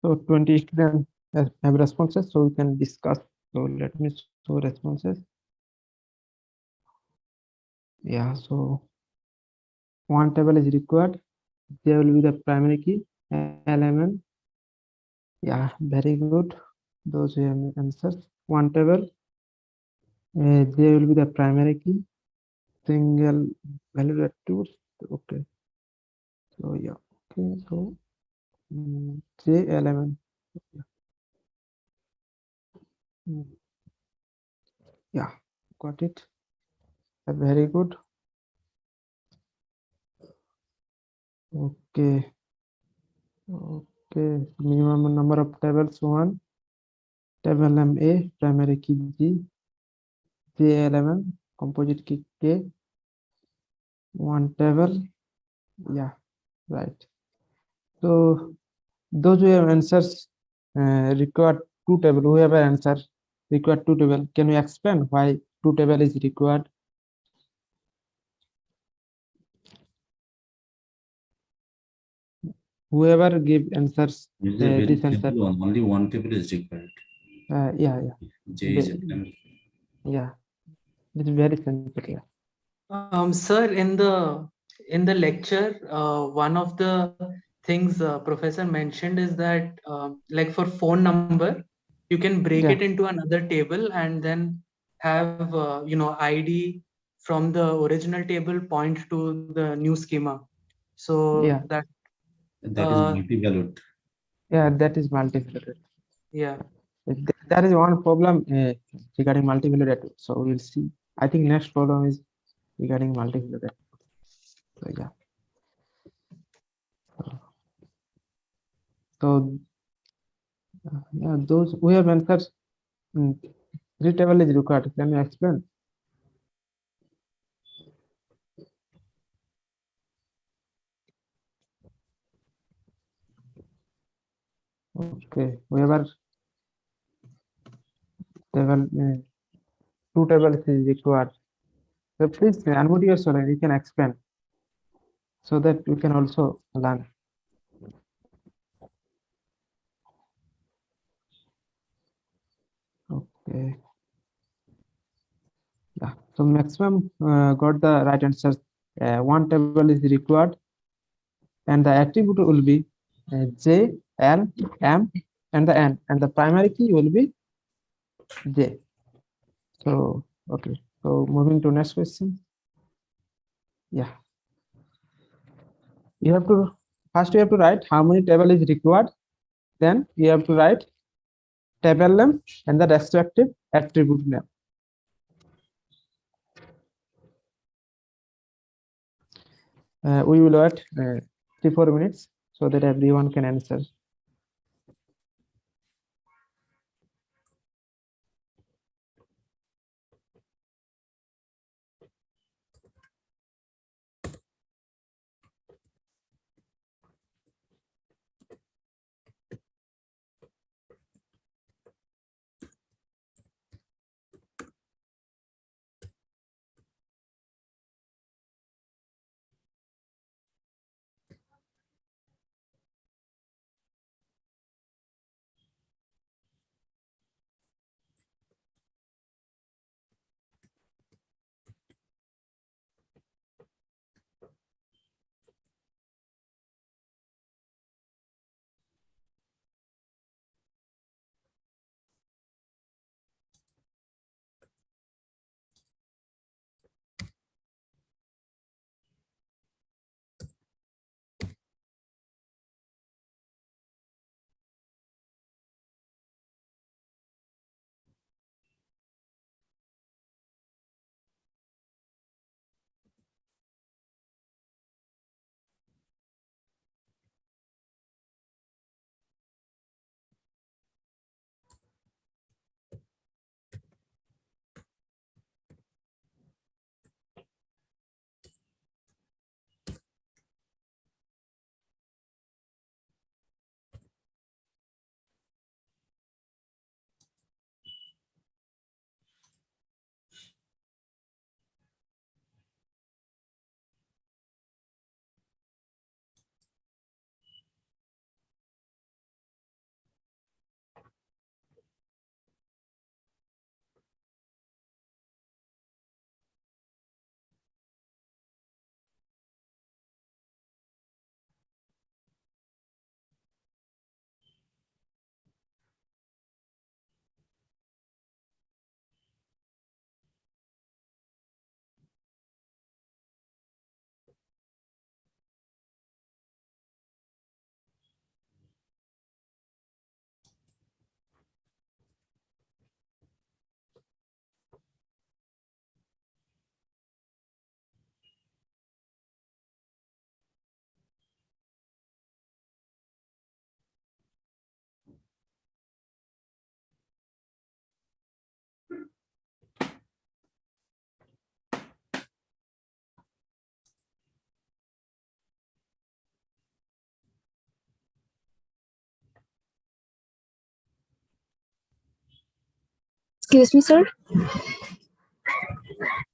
[SPEAKER 1] So 20 students have responses, so we can discuss. So let me show responses. Yeah, so one table is required. There will be the primary key element. Yeah, very good. Those who have answers. One table. There will be the primary key. Single value tools. Okay. So yeah. Okay. So J element. Yeah, got it. Very good. Okay. Okay. Minimum number of tables 1. Table name A, primary key G, J element, composite key K. One table. Yeah, right. So those who have answers required two table. Whoever answer required two table. Can you explain why two table is required? Whoever give answers
[SPEAKER 2] This is a very
[SPEAKER 1] this answer.
[SPEAKER 2] simple one. Only one table is required.
[SPEAKER 1] Yeah.
[SPEAKER 2] J is a primary.
[SPEAKER 1] Yeah, it's very simple. Yeah.
[SPEAKER 12] Sir, in the lecture, one of the things professor mentioned is that like for phone number, you can break it into another table and then have ID from the original table point to the new schema. So that
[SPEAKER 2] is multi-valued.
[SPEAKER 1] Yeah, that is multi-valued.
[SPEAKER 12] Yeah.
[SPEAKER 1] That is one problem regarding multi-valued. So we'll see. I think next problem is regarding multi-valued. So yeah. So yeah, those who have answers, three table is required. Can you explain? Okay, whoever table two tables is required. So please unmute yourself and you can explain so that we can also learn. Okay. Yeah. So maximum got the right answer. One table is required, and the attribute will be J, L, M, and the N, and the primary key will be J. So okay. So moving to next question. Yeah. You have to first you have to write how many table is required. Then you have to write table name and the respective attribute name. We will wait 3-4 minutes so that everyone can answer.
[SPEAKER 13] Excuse me, sir.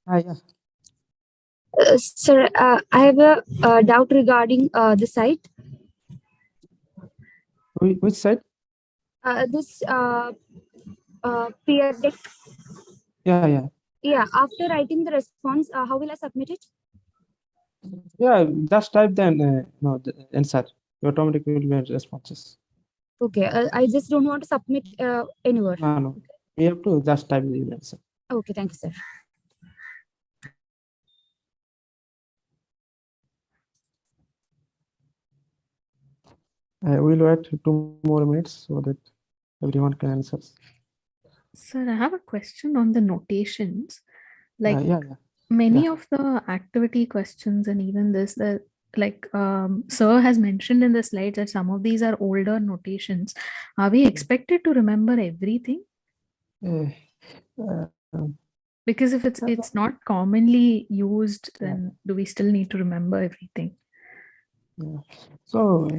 [SPEAKER 1] Yeah.
[SPEAKER 13] Sir, I have a doubt regarding the site.
[SPEAKER 1] Which site?
[SPEAKER 13] This peer deck.
[SPEAKER 1] Yeah.
[SPEAKER 13] Yeah. After writing the response, how will I submit it?
[SPEAKER 1] Yeah, just type then no the answer. Automatically will be responses.
[SPEAKER 13] Okay. I just don't want to submit anywhere.
[SPEAKER 1] No. You have to just type the answer.
[SPEAKER 13] Okay. Thank you, sir.
[SPEAKER 1] We'll wait 2 more minutes so that everyone can answer.
[SPEAKER 14] Sir, I have a question on the notations. Like
[SPEAKER 1] Yeah.
[SPEAKER 14] many of the activity questions and even this, Sir has mentioned in the slides that some of these are older notations. Are we expected to remember everything? Because if it's not commonly used, then do we still need to remember everything?
[SPEAKER 1] Yeah. So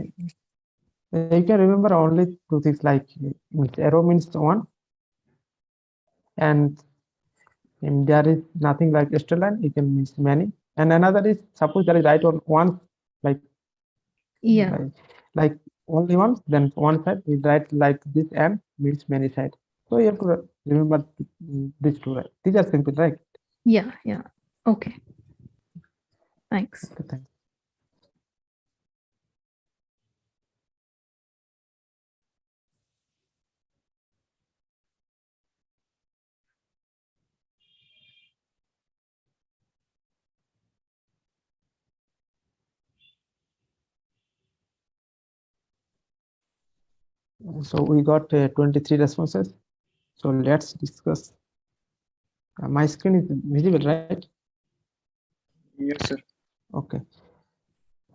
[SPEAKER 1] you can remember only 2 things like arrow means 1 and if there is nothing like extra line, you can means many. And another is suppose there is right on one like like only one, then one side is right like this and means many side. So you have to remember these 2, right? These are simple, right?
[SPEAKER 14] Yeah. Okay. Thanks.
[SPEAKER 1] Okay, thanks. So we got 23 responses. So let's discuss. My screen is visible, right?
[SPEAKER 5] Yes, sir.
[SPEAKER 1] Okay.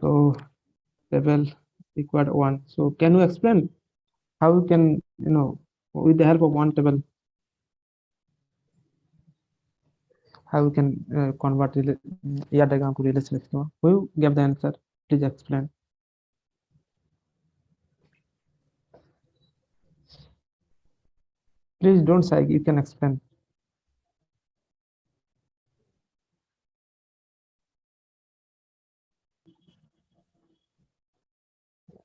[SPEAKER 1] So level required 1. So can you explain how you can, with the help of one table, how you can convert ER diagram to relational schema? Who gave the answer? Please explain. Please don't say, you can explain.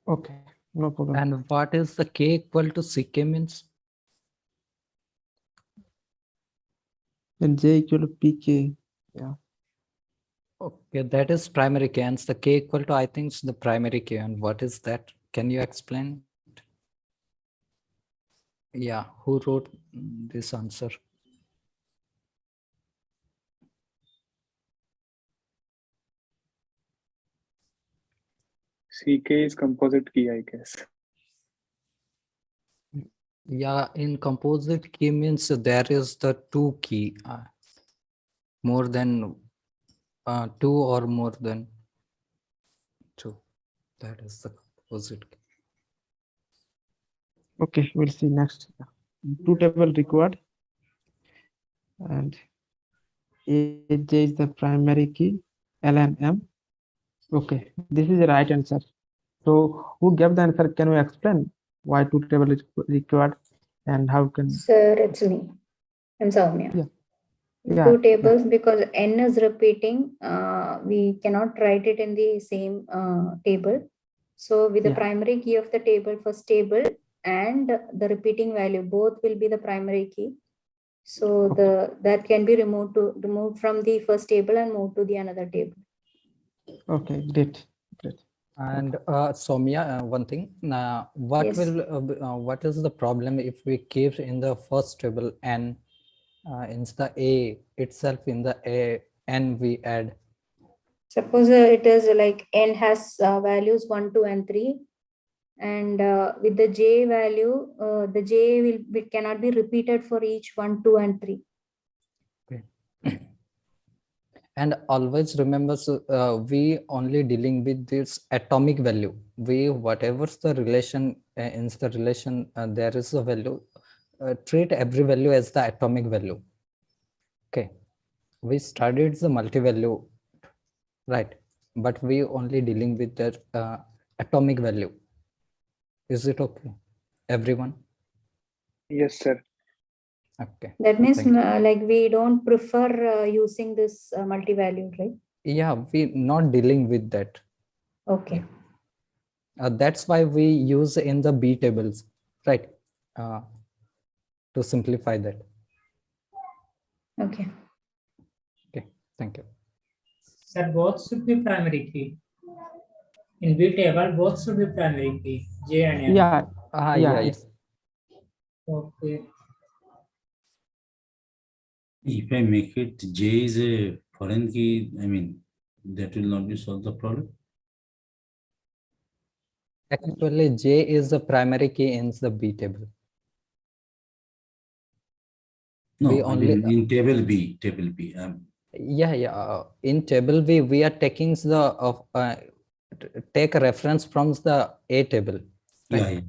[SPEAKER 1] Okay, no problem.
[SPEAKER 15] And what is the K equal to CK means?
[SPEAKER 1] And J equal to PK. Yeah.
[SPEAKER 15] Okay, that is primary K, and the K equal to, I think, is the primary K. And what is that? Can you explain? Yeah, who wrote this answer?
[SPEAKER 5] CK is composite key, I guess.
[SPEAKER 15] Yeah, in composite key means there is the 2 key, more than 2 or more than 2. That is the composite key.
[SPEAKER 1] Okay, we'll see next. 2 table required. And AJ is the primary key, L and M. Okay, this is the right answer. So who gave the answer? Can you explain why 2 table is required and how can?
[SPEAKER 16] Sir, it's me. I'm Soumya.
[SPEAKER 1] Yeah.
[SPEAKER 16] 2 tables because n is repeating. We cannot write it in the same table. So with the primary key of the table, first table and the repeating value, both will be the primary key. So that can be removed from the first table and moved to the another table.
[SPEAKER 1] Okay, great.
[SPEAKER 15] And Soumya, one thing. What
[SPEAKER 16] Yes.
[SPEAKER 15] what is the problem if we keep in the first table n in the A itself, in the A n we add?
[SPEAKER 16] Suppose it is like n has values 1, 2, and 3, and with the j value, the j cannot be repeated for each 1, 2, and 3.
[SPEAKER 15] Okay. And always remember, we only dealing with this atomic value. We whatever's the relation in the relation, there is a value. Treat every value as the atomic value. Okay, we studied the multi-value, right? But we only dealing with the atomic value. Is it okay, everyone?
[SPEAKER 5] Yes, sir.
[SPEAKER 15] Okay.
[SPEAKER 16] That means
[SPEAKER 15] Thank you.
[SPEAKER 16] like we don't prefer using this multi-valued, right?
[SPEAKER 15] Yeah, we not dealing with that.
[SPEAKER 16] Okay.
[SPEAKER 15] That's why we use in the B tables, right? To simplify that.
[SPEAKER 16] Okay.
[SPEAKER 15] Okay, thank you.
[SPEAKER 6] Sir, both should be primary key. In B table, both should be primary key, J and N.
[SPEAKER 1] Yeah.
[SPEAKER 15] Yeah.
[SPEAKER 1] Yes.
[SPEAKER 6] Okay.
[SPEAKER 2] If I make it J is a foreign key, I mean, that will not be solve the problem.
[SPEAKER 15] Actually, J is the primary key in the B table.
[SPEAKER 2] No,
[SPEAKER 15] we
[SPEAKER 2] I
[SPEAKER 15] only
[SPEAKER 2] mean in table B.
[SPEAKER 15] Yeah. In table B, we are taking the take a reference from the A table. Right?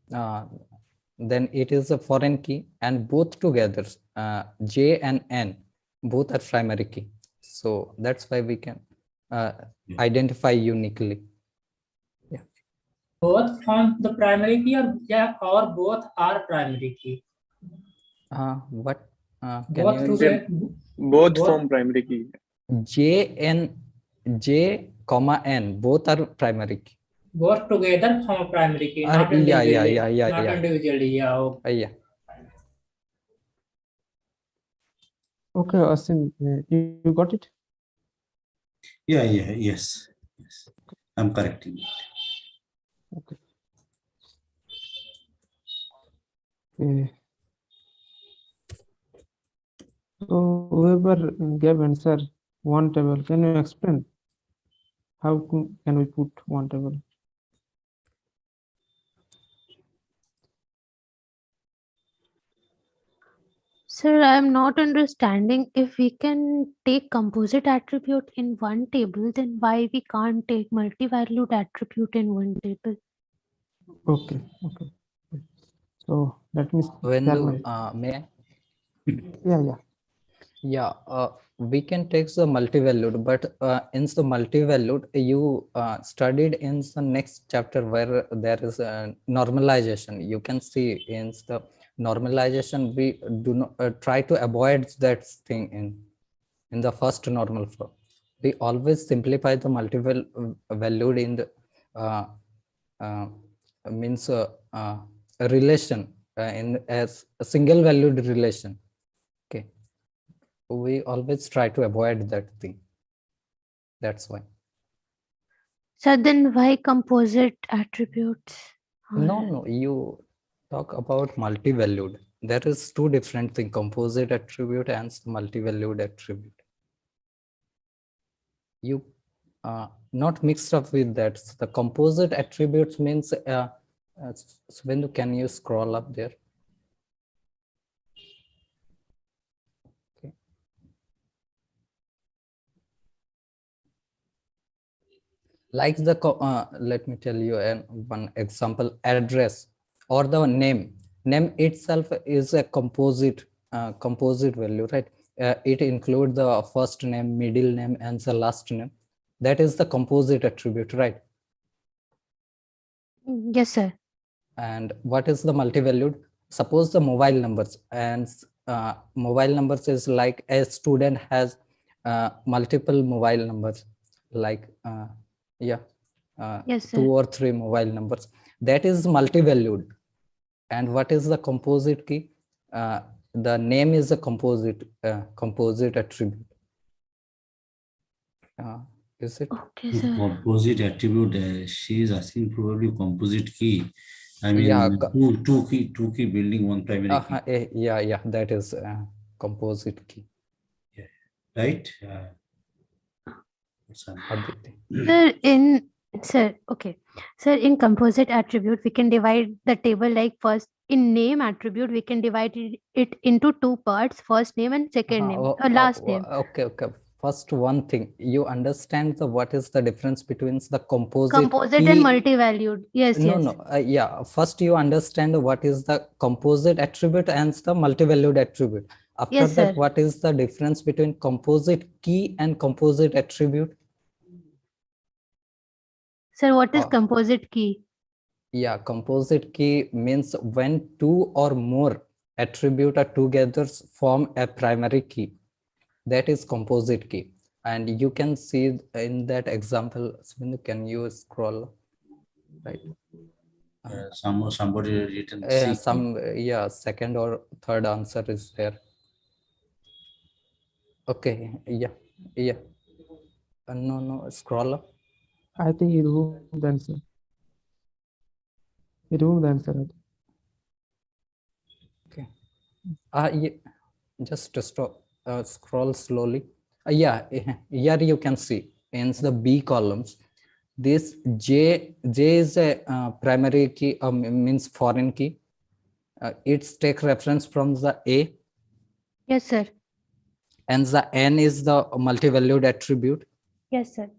[SPEAKER 2] Yeah.
[SPEAKER 15] Then it is a foreign key, and both together, J and N, both are primary key. So that's why we can identify uniquely. Yeah.
[SPEAKER 6] Both from the primary key, or both are primary key.
[SPEAKER 15] What can
[SPEAKER 6] both
[SPEAKER 15] you
[SPEAKER 6] together,
[SPEAKER 5] both from primary key.
[SPEAKER 15] J, comma N, both are primary key.
[SPEAKER 6] Both together from a primary key, not
[SPEAKER 15] Yeah,
[SPEAKER 6] individually.
[SPEAKER 15] yeah.
[SPEAKER 6] Not individually, yeah. Okay.
[SPEAKER 15] Yeah.
[SPEAKER 1] Okay, Asim, you got it?
[SPEAKER 2] Yes. I'm correcting it.
[SPEAKER 1] Okay. So whoever gave answer one table, can you explain how can we put one table?
[SPEAKER 10] Sir, I'm not understanding. If we can take composite attribute in one table, then why we can't take multi-valued attribute in one table?
[SPEAKER 1] Okay. So that means
[SPEAKER 15] When may I?
[SPEAKER 1] Yeah.
[SPEAKER 15] Yeah, we can take the multi-valued, but in the multi-valued, you studied in the next chapter where there is a normalization. You can see in the normalization, we do not try to avoid that thing in the first normal form. We always simplify the multi-valued in the means a relation in as a single valued relation. Okay. We always try to avoid that thing. That's why.
[SPEAKER 10] So then why composite attributes?
[SPEAKER 15] No, you talk about multi-valued. There is two different things, composite attribute and multi-valued attribute. You not mixed up with that. So the composite attributes means, when can you scroll up there? Like the let me tell you one example. Address or the name itself is a composite value, right? It includes the first name, middle name, and the last name. That is the composite attribute, right?
[SPEAKER 10] Yes, sir.
[SPEAKER 15] And what is the multi-valued? Suppose the mobile numbers, and mobile numbers is like a student has multiple mobile numbers, like
[SPEAKER 10] yes, sir.
[SPEAKER 15] 2 or 3 mobile numbers. That is multi-valued. And what is the composite key? The name is a composite attribute. Is it?
[SPEAKER 10] Okay, sir.
[SPEAKER 2] Composite attribute. She is asking probably composite key. I mean,
[SPEAKER 15] Yeah,
[SPEAKER 2] two key building one primary key.
[SPEAKER 15] Yeah. That is composite key.
[SPEAKER 2] Yeah. Right.
[SPEAKER 10] Sir, in composite attribute, we can divide the table like first in name attribute, we can divide it into two parts, first name and second name, or last name.
[SPEAKER 15] Okay. First, one thing, you understand what is the difference between the composite
[SPEAKER 10] and multi-valued. Yes.
[SPEAKER 15] Yeah. First, you understand what is the composite attribute and the multi-valued attribute. After that, what is the difference between composite key and composite attribute?
[SPEAKER 10] Sir, what is composite key?
[SPEAKER 15] Yeah, composite key means when two or more attribute are together form a primary key. That is composite key. And you can see in that example, Svindu, can you scroll? Right.
[SPEAKER 2] Somebody written C.
[SPEAKER 15] Second or third answer is there. Okay, no, scroll up.
[SPEAKER 1] I think you removed the answer. You removed the answer.
[SPEAKER 15] Okay. Just stop. Scroll slowly. Here you can see in the B columns. This J is a primary key, means foreign key. It's take reference from the A.
[SPEAKER 10] Yes, sir.
[SPEAKER 15] And the N is the multi-valued attribute.
[SPEAKER 10] Yes, sir.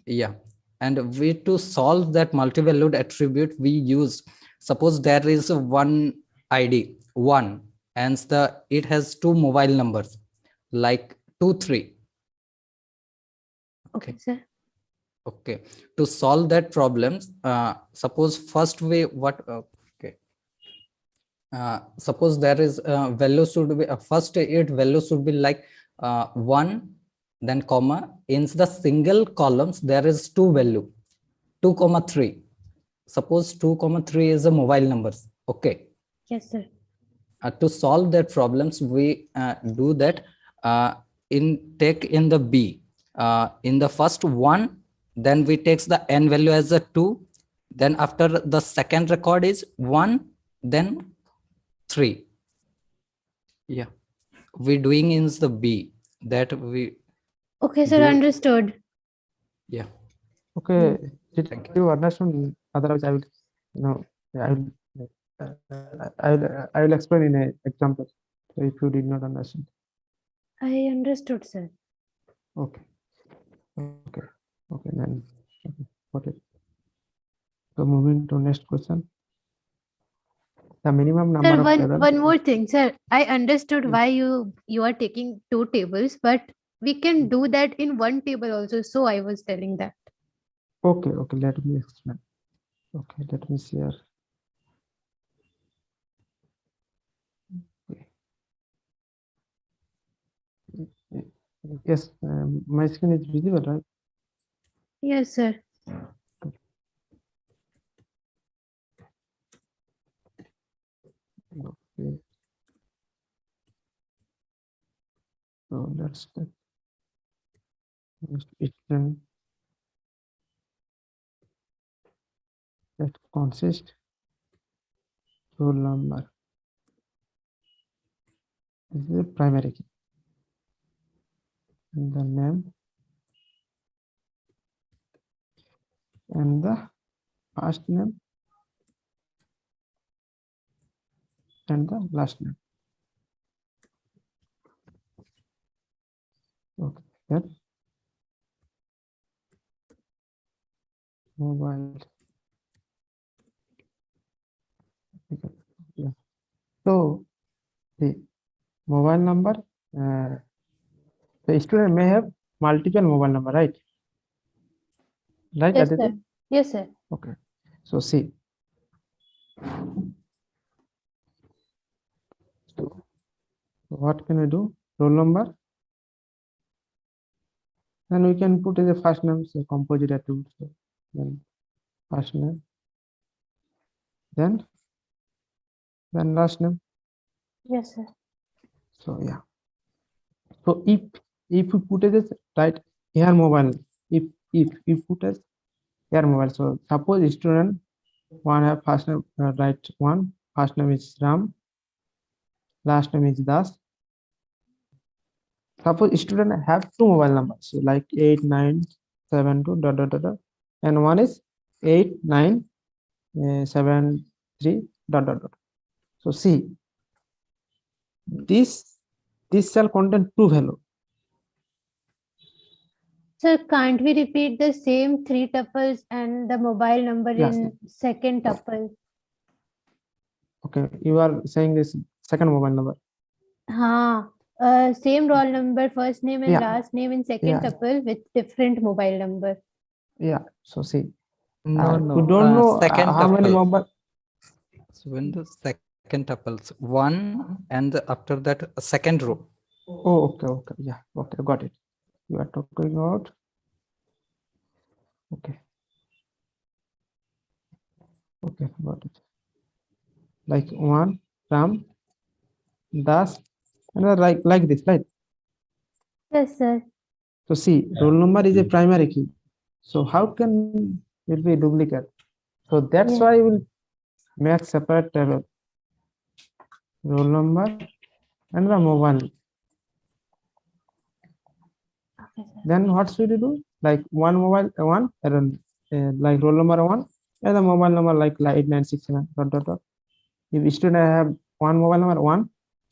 [SPEAKER 15] Yeah. And to solve that multi-valued attribute, we use, suppose there is one ID, 1, and it has 2 mobile numbers, like 2, 3.
[SPEAKER 10] Okay, sir.
[SPEAKER 15] Okay. To solve that problem, suppose first way suppose there is value should be first value should be like 1, then comma, in the single columns there is 2 value, 2, 3. Suppose 2, 3 is a mobile numbers. Okay.
[SPEAKER 10] Yes, sir.
[SPEAKER 15] To solve that problems, we do that take in the B. In the first 1, then we takes the N value as a 2. Then after the second record is 1, then 3. Yeah, we doing in the B that we.
[SPEAKER 10] Okay, sir, understood.
[SPEAKER 15] Yeah.
[SPEAKER 1] Okay, did you understand? Otherwise, I will, I will explain in an example. So if you did not understand.
[SPEAKER 10] I understood, sir.
[SPEAKER 1] Okay. Then got it. So moving to next question. The minimum number
[SPEAKER 10] Sir,
[SPEAKER 1] of tables.
[SPEAKER 10] one more thing, sir. I understood why you are taking 2 tables, but we can do that in 1 table also. So I was telling that.
[SPEAKER 1] Okay, let me explain. Okay, let me share. Yes, my screen is visible, right?
[SPEAKER 10] Yes, sir.
[SPEAKER 1] Okay. So let's take equation that consists roll number. This is the primary key. And the name and the first name and the last name. Okay, that mobile. Yeah. So the mobile number, the student may have multiple mobile number, right? Right,
[SPEAKER 10] yes,
[SPEAKER 1] Aditi?
[SPEAKER 10] sir. Yes, sir.
[SPEAKER 1] Okay. So see. So what can I do? Roll number. Then we can put as a first name, so composite attribute. So then first name. Then last name.
[SPEAKER 10] Yes, sir.
[SPEAKER 1] So yeah. So if we put as right here mobile, if you put as here mobile, so suppose student one have first name right one, first name is Ram, last name is Das. Suppose student have 2 mobile numbers, so like 8972 ... and one is 8973 ... So see, this cell contain 2 value.
[SPEAKER 10] Sir, can't we repeat the same 3 tuples and the mobile number in second tuple?
[SPEAKER 1] Okay, you are saying this second mobile number.
[SPEAKER 10] Same roll number, first name and
[SPEAKER 1] Yeah.
[SPEAKER 10] last name in second tuple with different mobile number.
[SPEAKER 1] Yeah. So see,
[SPEAKER 15] No.
[SPEAKER 1] you don't know
[SPEAKER 15] Second
[SPEAKER 1] how many
[SPEAKER 15] tuple.
[SPEAKER 1] mobile.
[SPEAKER 15] So when the second tuples, one, and after that second row.
[SPEAKER 1] Oh, okay, yeah, okay, got it. You are talking about, okay, got it. Like one, Ram, Das, and like this, right?
[SPEAKER 10] Yes, sir.
[SPEAKER 1] So see, roll number is a primary key. So how can it be duplicate? So that's why we'll make separate table. Roll number and the mobile. Then what should you do? Like one mobile one, like roll number one, and the mobile number like 8969 dot dot dot. If student have one mobile number one,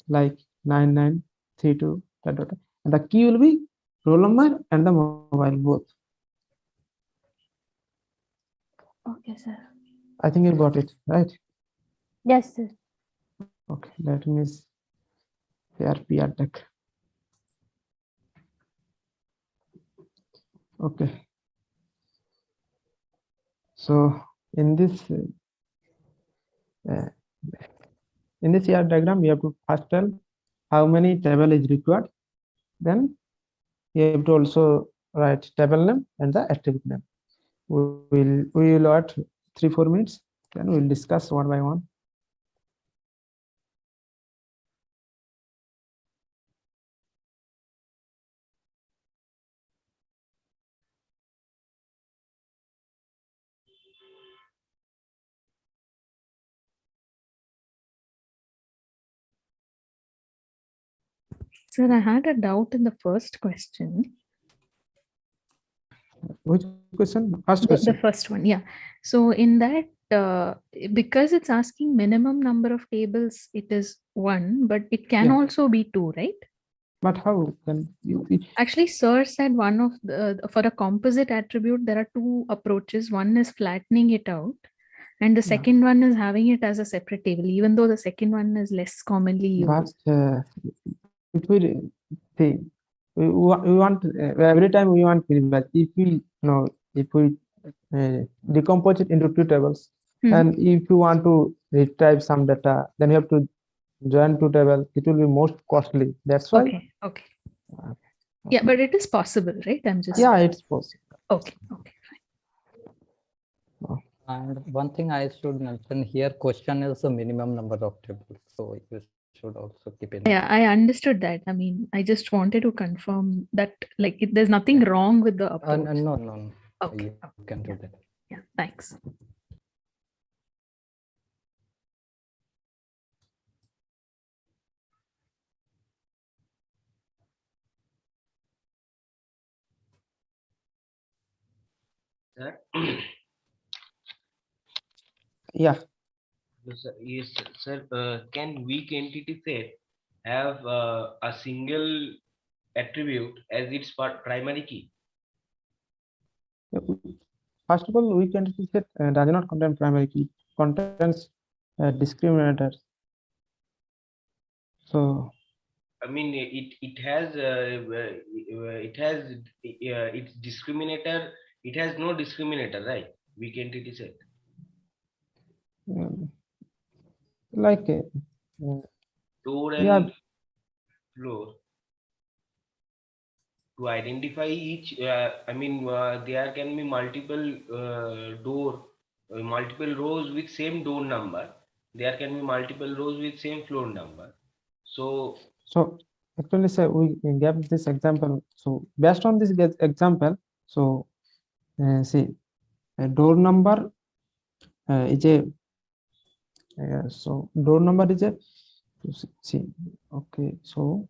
[SPEAKER 1] like 9932 dot dot dot, and the key will be roll number and the mobile both.
[SPEAKER 10] Okay, sir.
[SPEAKER 1] I think you got it, right?
[SPEAKER 10] Yes, sir.
[SPEAKER 1] Okay, let me share PR deck. Okay. So in this CR diagram, we have to first tell how many table is required. Then you have to also write table name and the attribute name. We will wait 3-4 minutes. Then we'll discuss one by one.
[SPEAKER 14] Sir, I had a doubt in the first question.
[SPEAKER 1] Which question? First
[SPEAKER 14] The
[SPEAKER 1] question.
[SPEAKER 14] first one, yeah. So in that, because it's asking minimum number of tables, it is 1, but it can also be 2, right?
[SPEAKER 1] But how can you?
[SPEAKER 14] Actually, sir said one of the, for a composite attribute, there are 2 approaches. One is flattening it out, and the second one is having it as a separate table, even though the second one is less commonly used.
[SPEAKER 1] But it will see. We want every time we want feedback. If we if we decompose it into 2 tables, and if you want to retrieve some data, then you have to join 2 tables. It will be most costly. That's why.
[SPEAKER 14] Okay. Yeah, but it is possible, right? I'm just.
[SPEAKER 1] Yeah, it's possible.
[SPEAKER 14] Okay.
[SPEAKER 15] And one thing I should mention here, question is the minimum number of tables. So you should also keep in mind.
[SPEAKER 14] Yeah, I understood that. I mean, I just wanted to confirm that, like, there's nothing wrong with the approach.
[SPEAKER 15] No.
[SPEAKER 14] Okay.
[SPEAKER 15] You can do that.
[SPEAKER 14] Yeah, thanks.
[SPEAKER 8] Sir?
[SPEAKER 1] Yeah.
[SPEAKER 8] Yes, sir. Can weak entity set have a single attribute as its primary key?
[SPEAKER 1] First of all, weak entity set does not contain primary key. It contains discriminators. So.
[SPEAKER 8] I mean, it has its discriminator. It has no discriminator, right? Weak entity set.
[SPEAKER 1] Like
[SPEAKER 8] Door and floor. To identify each, I mean, there can be multiple multiple rows with same door number. There can be multiple rows with same floor number. So
[SPEAKER 1] actually, sir, we gave this example. So based on this example, so see, a door number is a so door number is a see. Okay, so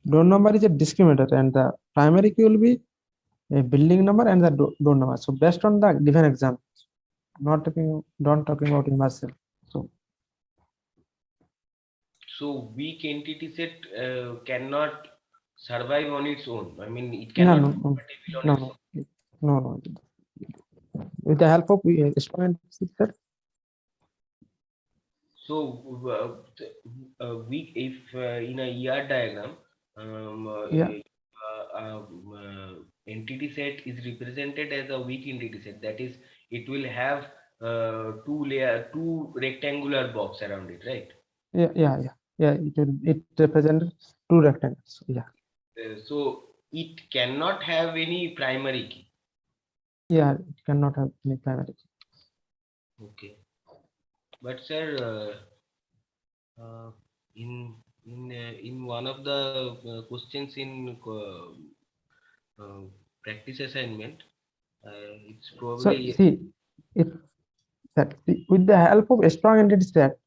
[SPEAKER 1] door number is a discriminator, and the primary key will be a building number and the door number. So based on the given example, don't talking about immersive.
[SPEAKER 8] So weak entity set cannot survive on its own. I mean, it cannot.
[SPEAKER 1] No. With the help of instrument set.
[SPEAKER 8] So we, if in a ER diagram, entity set is represented as a weak entity set. That is, it will have two rectangular box around it, right?
[SPEAKER 1] Yeah. It represents two rectangles. Yeah.
[SPEAKER 8] So it cannot have any primary key.
[SPEAKER 1] Yeah, it cannot have any primary key.
[SPEAKER 8] Okay. But sir, in one of the questions in practice assignment, it's
[SPEAKER 1] So
[SPEAKER 8] probably
[SPEAKER 1] see, if with the help of a strong entity set,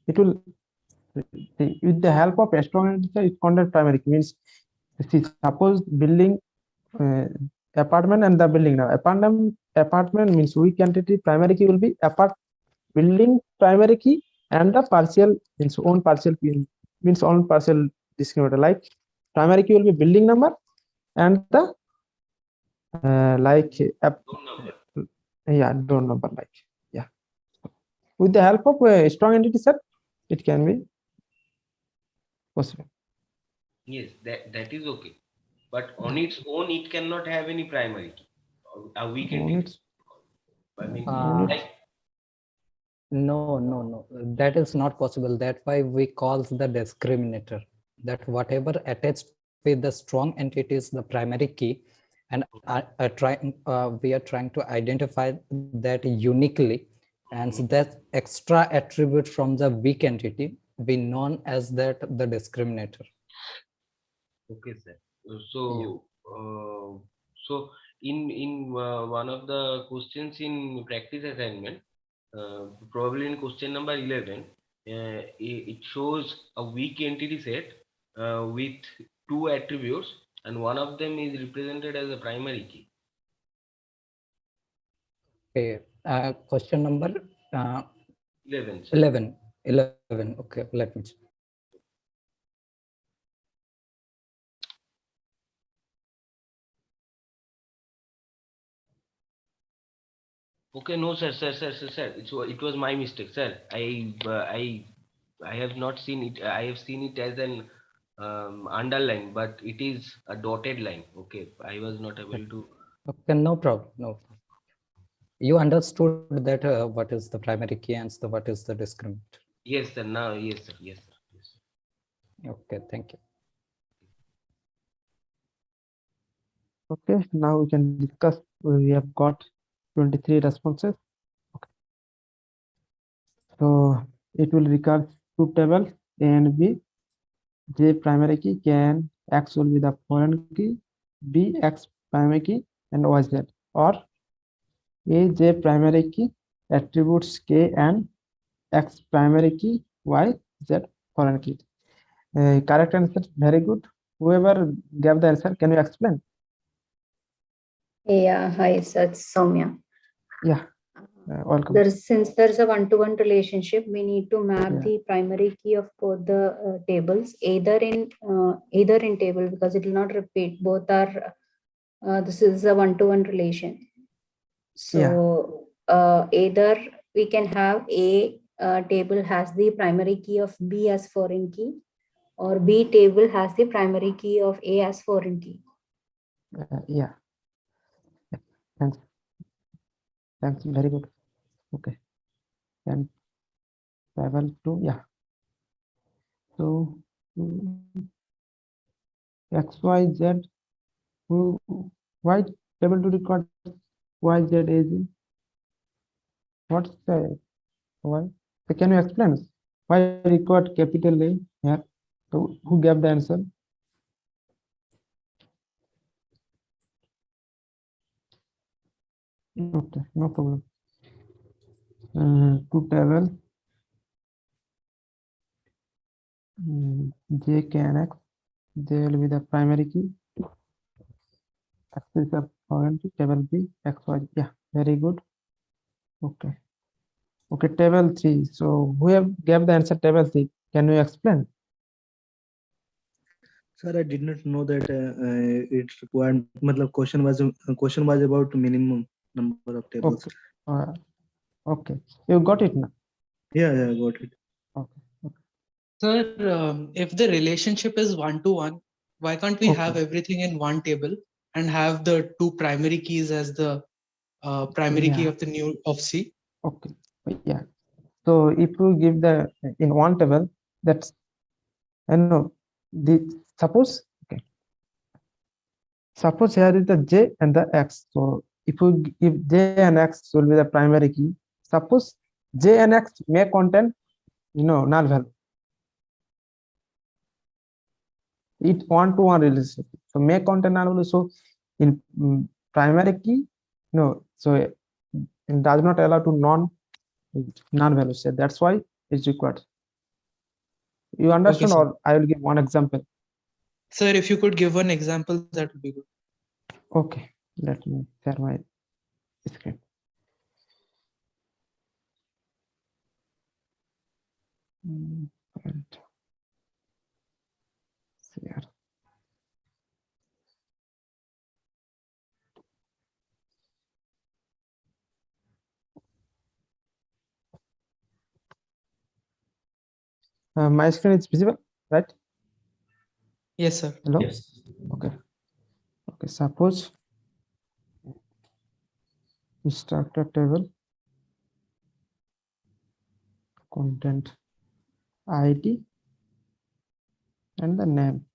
[SPEAKER 1] it will with the help of a strong entity set, it contains primary key. Means see, suppose building uh, apartment and the building. Now apartment means weak entity primary key will be building primary key and the partial means own partial key means own partial discriminator. Like primary key will be building number and the like door number, like yeah. With the help of a strong entity set, it can be possible.
[SPEAKER 8] yes, that is okay. But on its own, it cannot have any primary key. A weak entity. I mean, like
[SPEAKER 15] No. That is not possible. That's why we call the discriminator. That whatever attached with the strong entity is the primary key, and we are trying to identify that uniquely, and that extra attribute from the weak entity be known as that the discriminator.
[SPEAKER 8] okay, sir. So, so in one of the questions in practice assignment, probably in question number 11, it shows a weak entity set with two attributes, and one of them is represented as a primary key.
[SPEAKER 15] Okay, question number
[SPEAKER 8] 11. Sir.
[SPEAKER 15] 11. Okay, let me check.
[SPEAKER 8] Okay, no, sir. It was my mistake, sir. I have not seen it. I have seen it as an underline, but it is a dotted line. Okay, I was not able to.
[SPEAKER 15] Okay, no problem. No problem. You understood that what is the primary key and what is the discriminator?
[SPEAKER 8] Yes, sir. Now, yes, sir. Yes, sir. Yes, sir.
[SPEAKER 15] Okay, thank you.
[SPEAKER 1] Okay, now we can discuss. We have got 23 responses. Okay. So it will record two tables A and B. J primary key can X will be the foreign key, B X primary key, and Y Z, or A J primary key attributes K and X primary key, Y Z foreign key. Correct answer, very good. Whoever gave the answer, can you explain?
[SPEAKER 16] Yeah, hi, so it's Soumya.
[SPEAKER 1] Yeah, welcome.
[SPEAKER 16] Since there's a one-to-one relationship, we need to map the primary key of both the tables, either in table, because it will not repeat. Both are. This is a one-to-one relation. So either we can have A table has the primary key of B as foreign key, or B table has the primary key of A as foreign key.
[SPEAKER 1] Yeah. Thanks. Very good. Okay. And travel to So X Y Z. Why table to record Y Z is? What's the why? So can you explain why record capital A here? So who gave the answer? Okay, no problem. To table J can X, J will be the primary key. X is the foreign key, table B, X, Y. Yeah, very good. Okay. Okay, table 3. So who gave the answer table 3? Can you explain?
[SPEAKER 17] Sir, I did not know that it's required. Question was about minimum number of tables.
[SPEAKER 1] Okay. Okay. You got it now?
[SPEAKER 17] Yeah, I got it.
[SPEAKER 1] Okay.
[SPEAKER 12] Sir, if the relationship is one-to-one, why can't we have everything in one table and have the two primary keys as the primary key of the new of C?
[SPEAKER 1] Okay. Yeah. So if you give the in one table, that's I know the suppose okay. Suppose here is the J and the X. So if J and X will be the primary key, suppose J and X may contain null value. It one-to-one relationship. So may contain null value. So in primary key, no. So it does not allow to non-value set. That's why it's required. You understand,
[SPEAKER 12] sir.
[SPEAKER 1] or I will give one example.
[SPEAKER 12] Sir, if you could give one example, that would be good.
[SPEAKER 1] Okay, let me share my screen. And share. My screen is visible, right?
[SPEAKER 12] Yes, sir.
[SPEAKER 1] Hello.
[SPEAKER 2] Yes.
[SPEAKER 1] Okay. Okay. Suppose instructor table content ID and the name.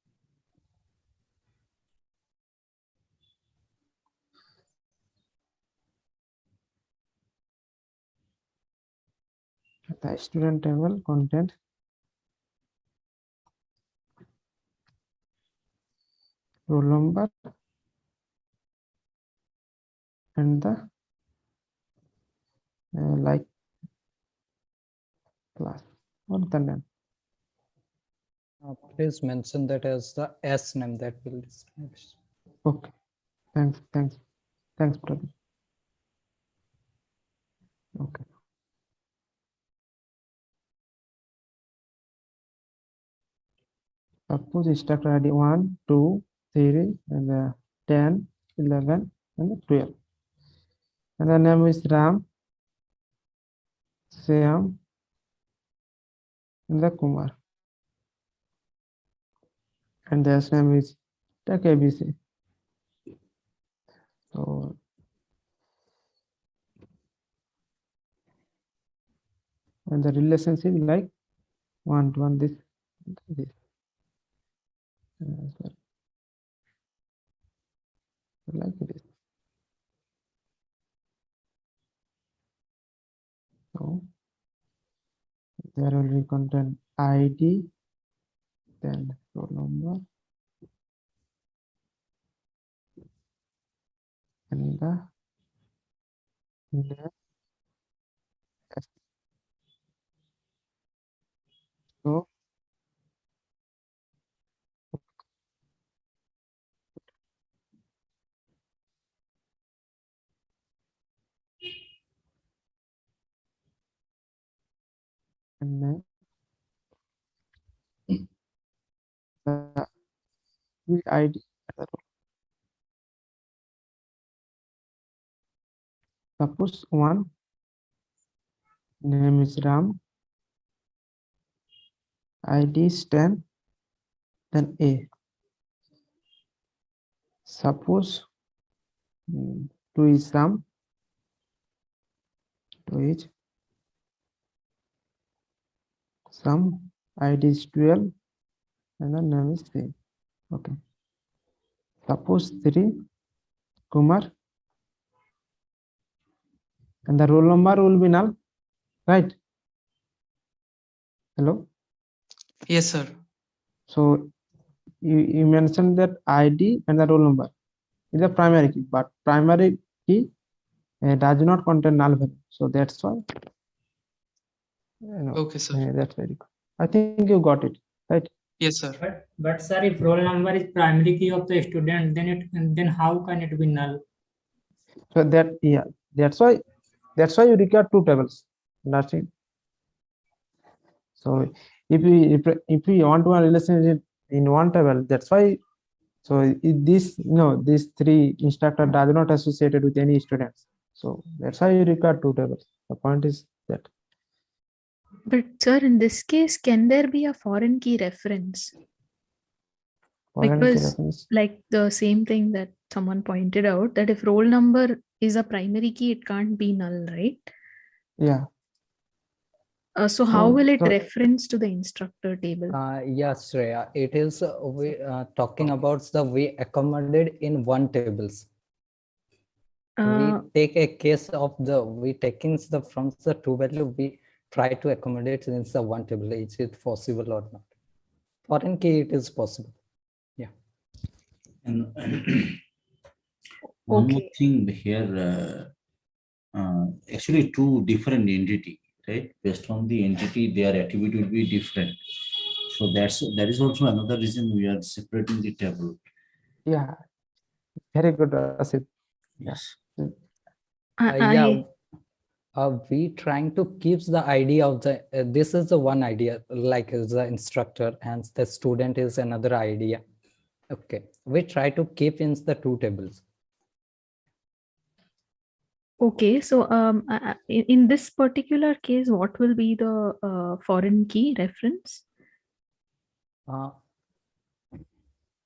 [SPEAKER 1] The student table content roll number and the like class or the name.
[SPEAKER 15] Please mention that as the S name that will describe.
[SPEAKER 1] Okay. Thanks, brother. Okay. Suppose instructor ID 1, 2, 3, and 10, 11, and 12. And the name is Ram, Sam, and the Kumar. And their name is Tech ABC. So and the relationship like 1 to 1 this. Sorry. Like this. So there will be content ID, then roll number, and the name. So and then the ID. Suppose one name is Ram, ID is 10, then A. Suppose 2 is Ram, 2 is some ID is 12, and the name is same. Okay. Suppose 3 Kumar, and the roll number will be null, right? Hello.
[SPEAKER 12] Yes, sir.
[SPEAKER 1] So you mentioned that ID and the roll number is a primary key, but primary key does not contain null value. So that's why.
[SPEAKER 12] Okay, sir.
[SPEAKER 1] That's very good. I think you got it, right?
[SPEAKER 12] Yes, sir.
[SPEAKER 6] But sir, if roll number is primary key of the student, then how can it be null?
[SPEAKER 1] So that's why you require two tables. Nothing. So if we want to relationship in one table, that's why. So these three instructor does not associated with any students. So that's why you require two tables. The point is that.
[SPEAKER 14] But sir, in this case, can there be a foreign key reference?
[SPEAKER 1] Foreign key
[SPEAKER 14] Because
[SPEAKER 1] reference.
[SPEAKER 14] like the same thing that someone pointed out, that if roll number is a primary key, it can't be null, right?
[SPEAKER 1] Yeah.
[SPEAKER 14] So how will it
[SPEAKER 1] so-
[SPEAKER 14] reference to the instructor table?
[SPEAKER 15] Yes, Shreya, it is we talking about the we accommodate in one tables. We take a case of we taking the from the two value, we try to accommodate in the one table. Is it possible or not? Foreign key, it is possible. Yeah.
[SPEAKER 2] And one more thing here, actually two different entity, right? Based on the entity, their attribute will be different. So that is also another reason we are separating the table.
[SPEAKER 1] Yeah. Very good, Asit.
[SPEAKER 2] Yes.
[SPEAKER 15] Yeah. We trying to keep the idea of the this is the one idea, like the instructor and the student is another idea. Okay, we try to keep in the two tables.
[SPEAKER 14] Okay, so in this particular case, what will be the foreign key reference?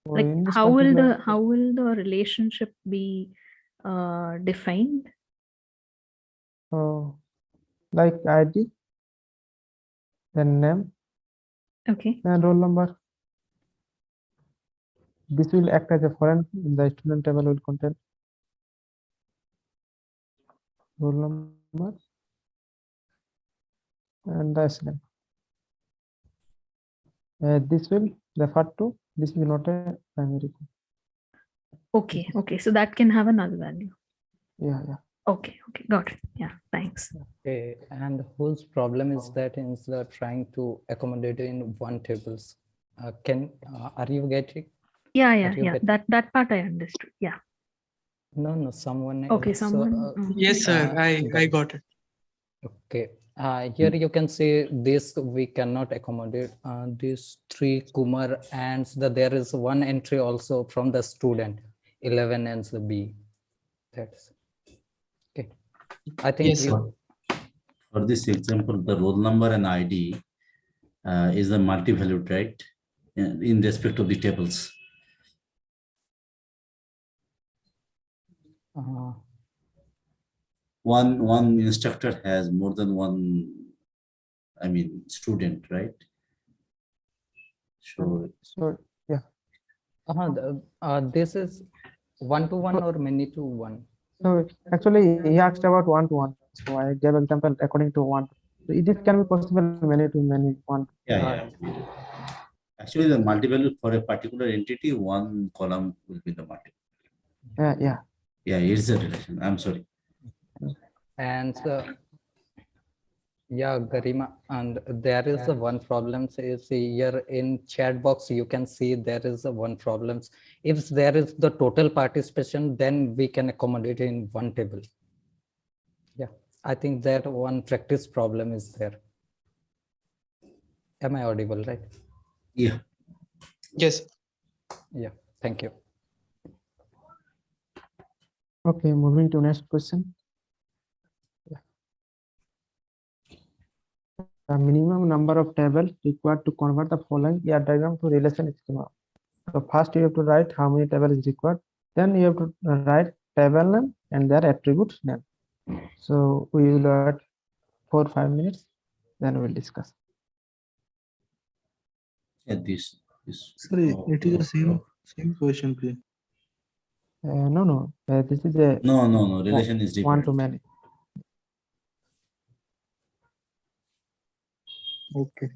[SPEAKER 14] Like how will the relationship be defined?
[SPEAKER 1] Oh, like ID, then name,
[SPEAKER 14] okay,
[SPEAKER 1] and roll number. This will act as a foreign key in the student table will contain roll number and the name. This will refer to this is not a primary key.
[SPEAKER 14] Okay, so that can have a null value.
[SPEAKER 1] Yeah.
[SPEAKER 14] Okay, got it. Yeah, thanks.
[SPEAKER 15] Okay, and whose problem is that instead of trying to accommodate in one tables? Are you getting?
[SPEAKER 14] Yeah. That part I understood. Yeah.
[SPEAKER 15] No, someone
[SPEAKER 14] Okay,
[SPEAKER 15] else.
[SPEAKER 14] someone.
[SPEAKER 12] Yes, sir. I got it.
[SPEAKER 15] Okay. Here you can see this we cannot accommodate these three Kumar, and there is one entry also from the student 11 and the B. That's okay. I think
[SPEAKER 12] Yes, sir.
[SPEAKER 2] For this example, the roll number and ID is the multi-valued, right? In respect of the tables. One instructor has more than one, student, right? So
[SPEAKER 1] yeah.
[SPEAKER 15] This is 1-to-1 or many-to-1.
[SPEAKER 1] So actually he asked about 1-to-1. So I gave example according to 1. So it can be possible many-to-many 1.
[SPEAKER 2] Yeah. Actually, the multi-value for a particular entity, one column will be the multi.
[SPEAKER 1] Yeah,
[SPEAKER 2] it's a relation. I'm sorry.
[SPEAKER 15] And yeah, Garima, and there is one problem. Is here in chat box you can see there is one problem. If there is the total participation, then we can accommodate in one table. Yeah, I think that one practice problem is there. Am I audible, right?
[SPEAKER 2] Yeah.
[SPEAKER 12] Yes.
[SPEAKER 15] Yeah, thank you.
[SPEAKER 1] Okay, moving to next question. The minimum number of tables required to convert the following ER diagram to relation schema. So first you have to write how many tables is required. Then you have to write table name and their attributes name. So we will wait 4 or 5 minutes. Then we will discuss.
[SPEAKER 2] Yeah, this.
[SPEAKER 17] Sorry, it is the same question, please.
[SPEAKER 1] No. This is a
[SPEAKER 2] no. Relation is different.
[SPEAKER 1] 1-to-many.
[SPEAKER 17] Okay.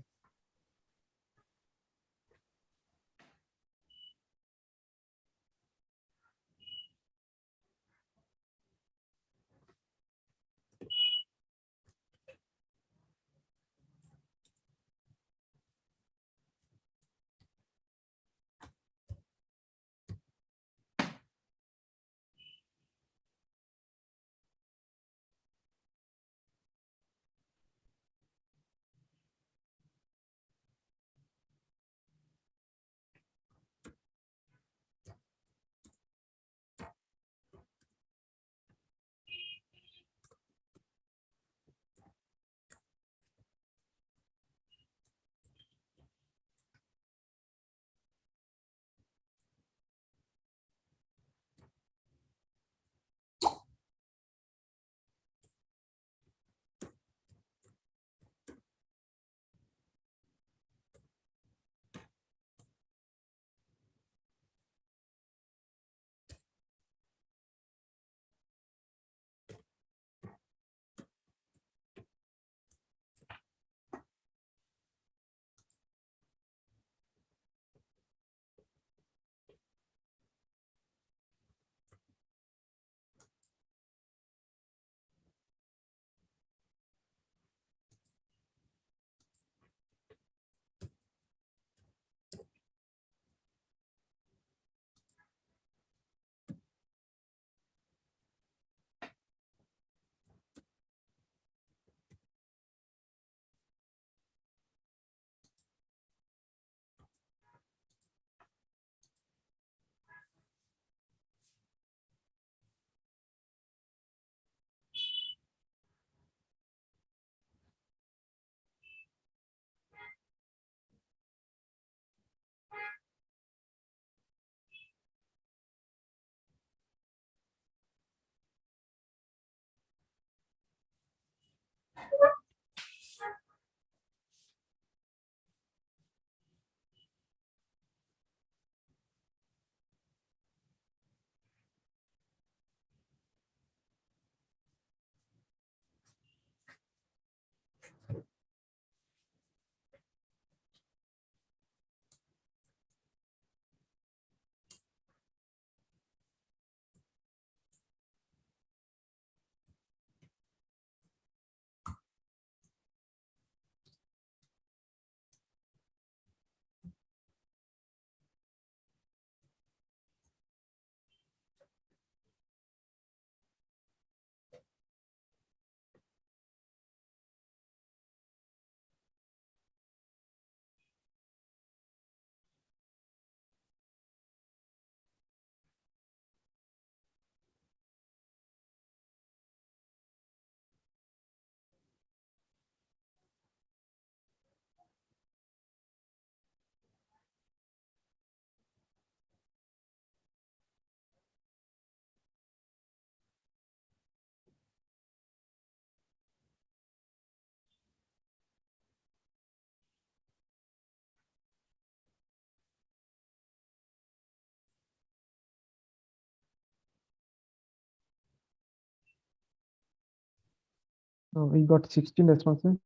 [SPEAKER 1] So we got 16 responses.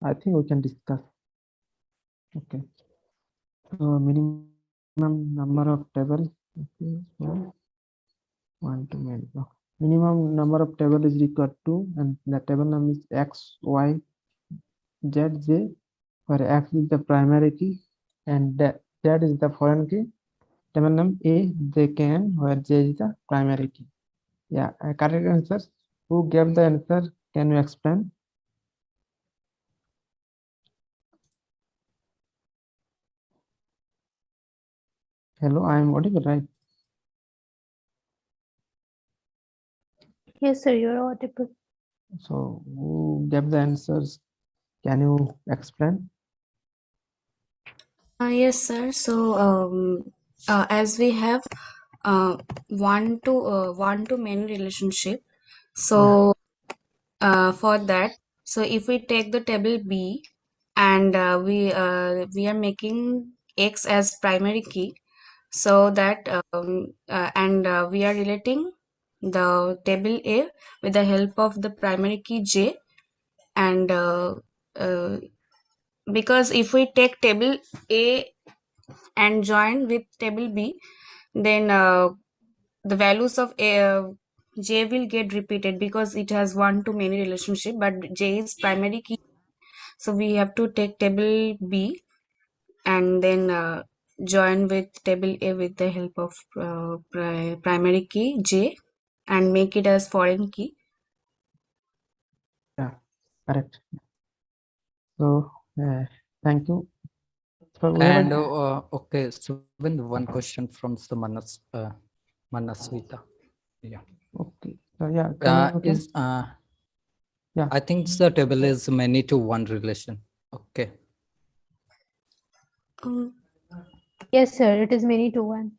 [SPEAKER 1] I think we can discuss. Okay. So minimum number of table. Okay. So 1 to many. Minimum number of table is required to, and the table name is X, Y, Z, J, where X is the primary key and Z is the foreign key. Table name A, J, K, N, where J is the primary key. Yeah, correct answer. Who gave the answer? Can you explain? Hello, I am audible, right?
[SPEAKER 10] Yes, sir, you're audible.
[SPEAKER 1] So who gave the answers? Can you explain?
[SPEAKER 18] Yes, sir. So, as we have one to many relationship, so for that, so if we take the table B and we are making X as primary key, so that and we are relating the table A with the help of the primary key J, and uh, because if we take table A and join with table B, then the values of J will get repeated because it has one to many relationship, but J is primary key. So we have to take table B and then join with table A with the help of primary key J and make it as foreign key.
[SPEAKER 1] Yeah, correct. So thank you. So we
[SPEAKER 15] And
[SPEAKER 1] have
[SPEAKER 15] okay, so one question from the Manasvita. Yeah.
[SPEAKER 1] okay. So yeah, can you
[SPEAKER 15] Is
[SPEAKER 1] yeah.
[SPEAKER 15] I think the table is many to one relation. Okay.
[SPEAKER 10] Yes, sir, it is many to one.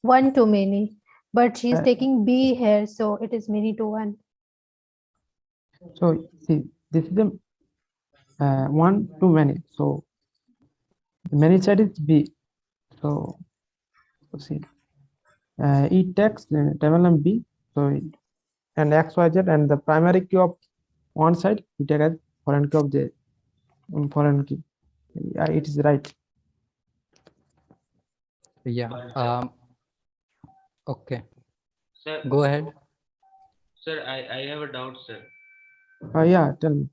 [SPEAKER 10] One to many. But she is taking B here, so it is many to one.
[SPEAKER 1] So see, this is the one to many. So the many side is B. So see, it takes table name B. So and X, Y, Z, and the primary key of one side we take as foreign key of the foreign key. Yeah, it is right.
[SPEAKER 15] Yeah. Okay.
[SPEAKER 8] Sir,
[SPEAKER 15] go ahead.
[SPEAKER 8] Sir, I have a doubt, sir.
[SPEAKER 1] Yeah, tell me.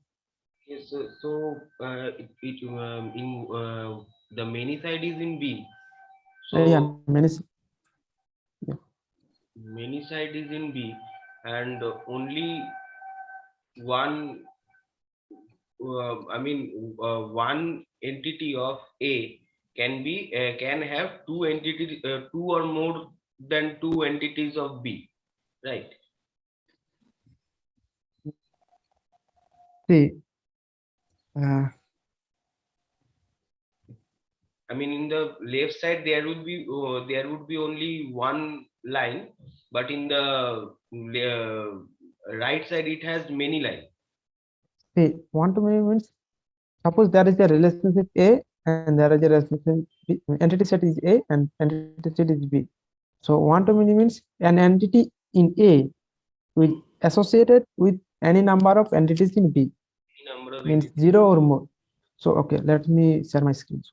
[SPEAKER 8] Yes, so in the many side is in B. So
[SPEAKER 1] Yeah, many. Yeah.
[SPEAKER 8] Many side is in B, and only one. One entity of A can have two entities, two or more than two entities of B, right?
[SPEAKER 1] See,
[SPEAKER 8] I mean, in the left side there would be only one line, but in the right side it has many lines.
[SPEAKER 1] See, one-to-many means suppose there is a relationship A and there is a relationship B. Entity set is A and entity set is B. So one-to-many means an entity in A with associated with any number of entities in B. Means 0 or more. So okay, let me share my screen.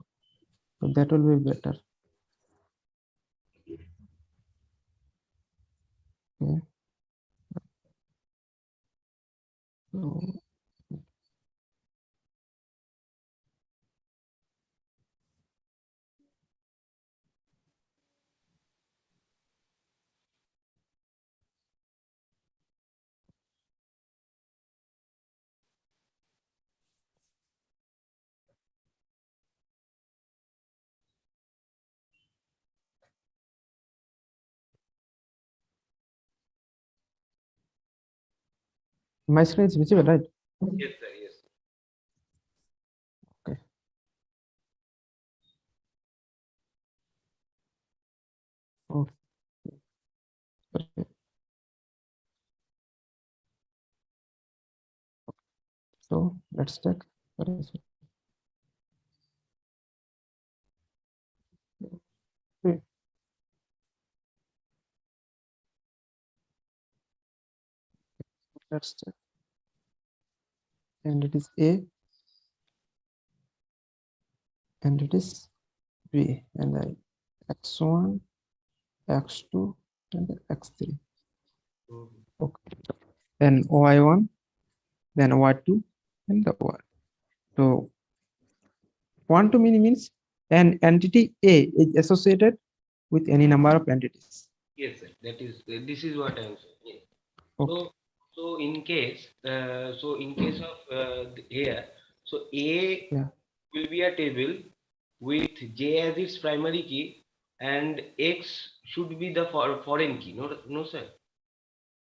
[SPEAKER 1] So that will be better. Okay. So, my screen is visible, right?
[SPEAKER 8] Yes, sir. Yes.
[SPEAKER 1] Okay. Oh. Okay. So let's check. What is it? Okay. Let's check. And it is A and it is B and I x1, x2 and x3. Okay. Then y1, then y2 and the y. So one-to-many means an entity A is associated with any number of entities.
[SPEAKER 8] Yes, sir. That is this is what I am saying. Yes.
[SPEAKER 1] Okay.
[SPEAKER 8] So in case of here, so A
[SPEAKER 1] Yeah.
[SPEAKER 8] will be a table with J as its primary key and X should be the foreign key. No, sir.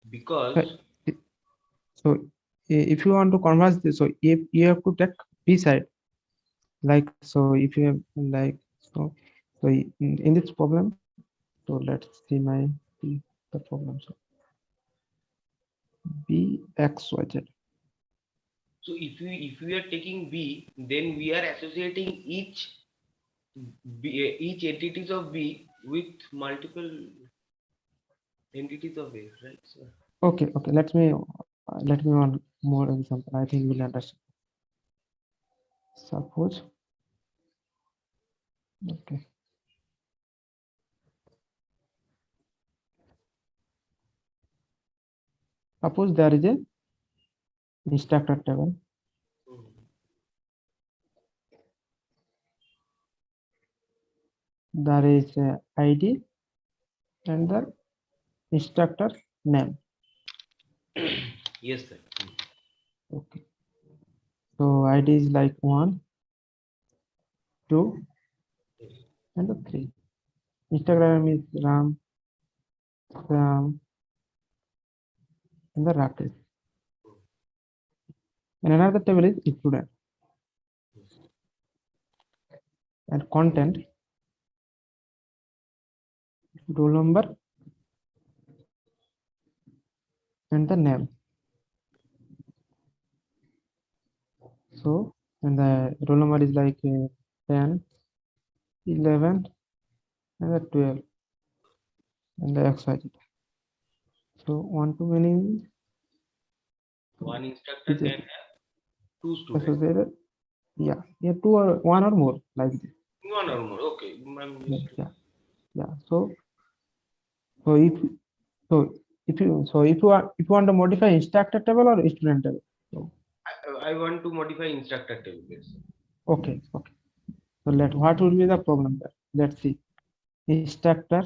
[SPEAKER 8] Because
[SPEAKER 1] So if you want to convert this, so if you have to take B side, like so, if you have like so in this problem, so let's see the problem. So B X Y Z.
[SPEAKER 8] so if we are taking B, then we are associating each entities of B with multiple entities of A, right, sir?
[SPEAKER 1] Okay, let me one more example. I think you will understand. Suppose, okay. Suppose there is a instructor table. There is a ID and the instructor name.
[SPEAKER 8] Yes, sir.
[SPEAKER 1] Okay. So ID is like 1, 2, and the 3. Instagram is Ram, Sam, and the Rakesh. And another table is student. And content, roll number, and the name. So, and the roll number is like 10, 11, and the 12, and the XYZ. So, one-to-many.
[SPEAKER 8] One instructor can have 2 students.
[SPEAKER 1] Associated. Yeah, 2 or 1 or more like this.
[SPEAKER 8] 1 or more. Okay.
[SPEAKER 1] Yeah. So if you want to modify instructor table or student table. So,
[SPEAKER 8] I want to modify instructor table. Yes.
[SPEAKER 1] Okay. So what would be the problem there? Let's see. Instructor.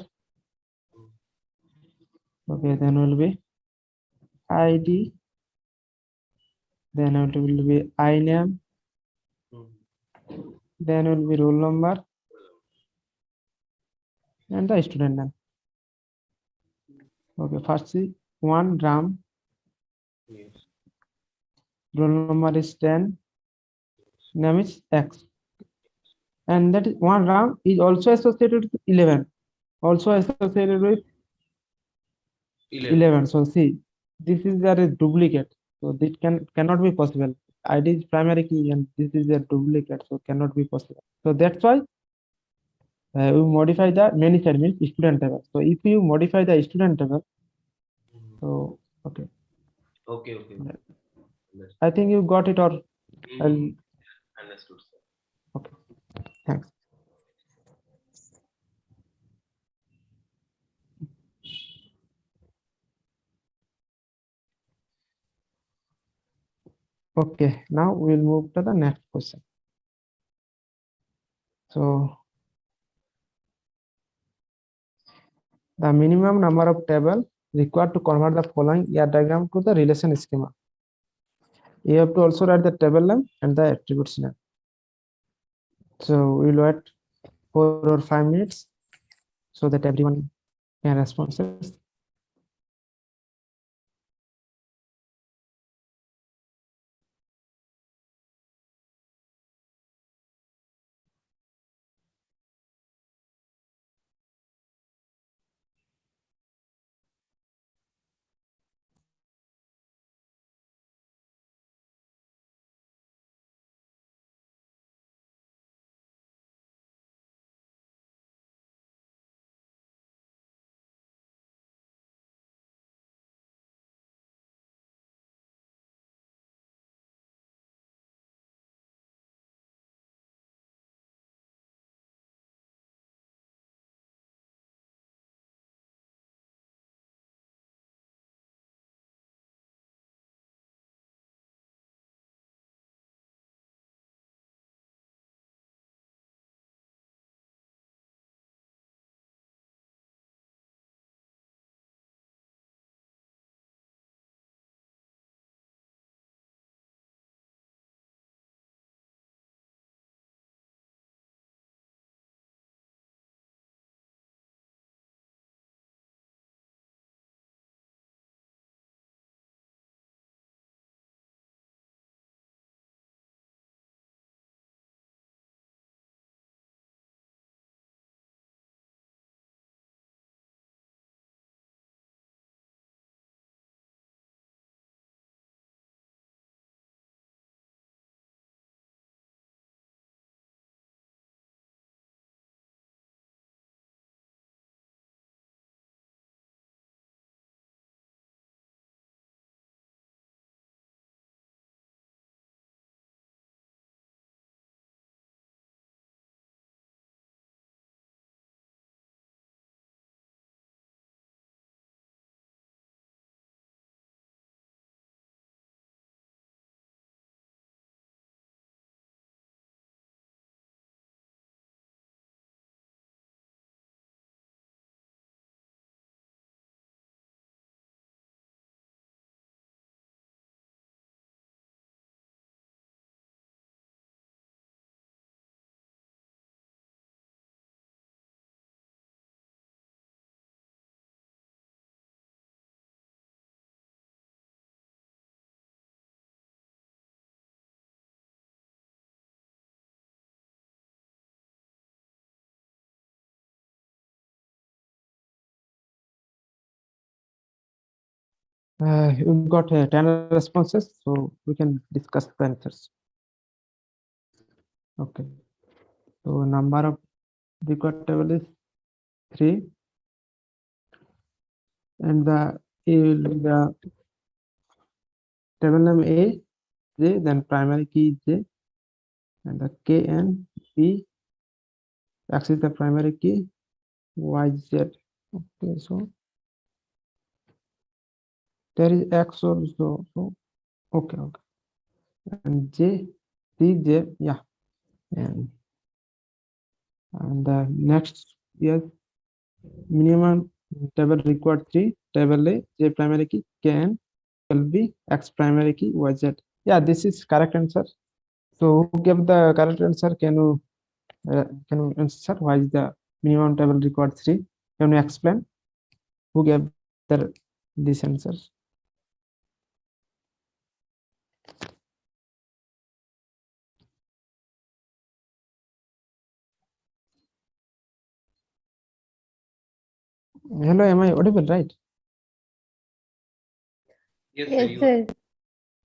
[SPEAKER 1] Okay, then will be ID. Then it will be INAME. Then will be roll number and the student name. Okay, first see 1 Ram.
[SPEAKER 8] Yes.
[SPEAKER 1] Roll number is 10. Name is X. And that 1 Ram is also associated with 11. Also associated with 11. So see, this is a duplicate. So this cannot be possible. ID is primary key and this is a duplicate, so cannot be possible. So that's why we modify the many side means student table. So if you modify the student table, so okay.
[SPEAKER 8] Okay.
[SPEAKER 1] Yeah. I think you got it, or I'll.
[SPEAKER 8] Understood, sir.
[SPEAKER 1] Okay. Thanks. Okay, now we'll move to the next question. So the minimum number of tables required to convert the following ER diagram to the relation schema. You have to also write the table name and the attributes name. So we'll wait 4 or 5 minutes so that everyone can responses. We've got 10 responses, so we can discuss the answers. Okay. So number of required table is 3, and the table name A, J, then primary key is J, and the K N P X is the primary key, Y Z. Okay, so there is X also. So okay. And J, C, J, yeah. And the next, yes, minimum table required 3, table A, J primary key, K N, will be X primary key, Y Z. Yeah, this is correct answer. So who gave the correct answer? Can you answer why is the minimum table required 3? Can you explain who gave this answer? Hello, am I audible, right?
[SPEAKER 8] Yes,
[SPEAKER 10] Yes, sir.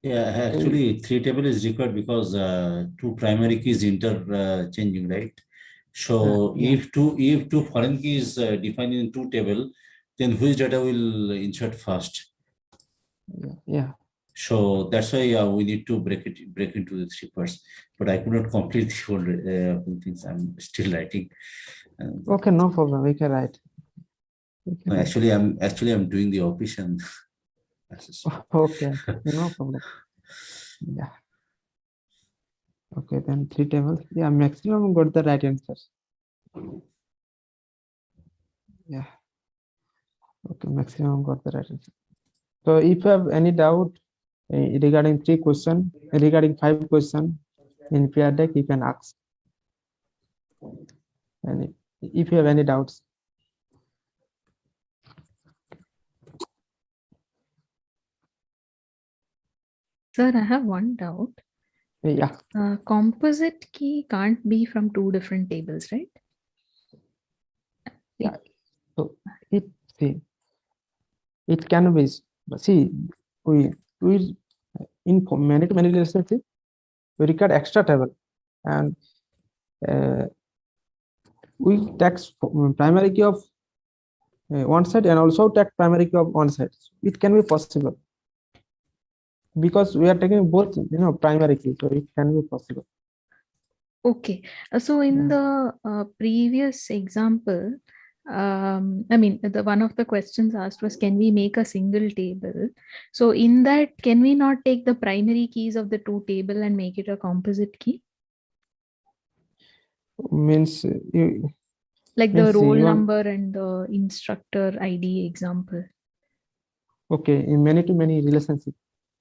[SPEAKER 2] Yeah, actually, 3 table is required because 2 primary keys interchanging, right? So if two foreign keys defined in 2 table, then which data will insert first?
[SPEAKER 1] Yeah.
[SPEAKER 2] So that's why we need to break into the 3 parts. But I could not complete the whole things. I'm still writing.
[SPEAKER 1] Okay, no problem. We can write.
[SPEAKER 2] No, actually, I'm doing the operation.
[SPEAKER 1] Okay, no problem. Yeah. Okay, then 3 tables. Yeah, maximum got the right answer. Yeah. Okay, maximum got the right answer. So if you have any doubt regarding 3 question, regarding 5 question in peer deck, you can ask. And if you have any doubts.
[SPEAKER 14] Sir, I have one doubt.
[SPEAKER 1] Yeah.
[SPEAKER 14] Composite key can't be from 2 different tables, right?
[SPEAKER 1] Yeah. So it can be, but see, we in many to many relationship we require extra table, and we take primary key of one side and also take primary key of one side. It can be possible because we are taking both, primary key, so it can be possible.
[SPEAKER 14] Okay, so in the previous example, I mean, one of the questions asked was, can we make a single table? So in that, can we not take the primary keys of the 2 table and make it a composite key?
[SPEAKER 1] Means
[SPEAKER 14] like the roll number and the instructor ID example.
[SPEAKER 1] Okay, in many to many relationship.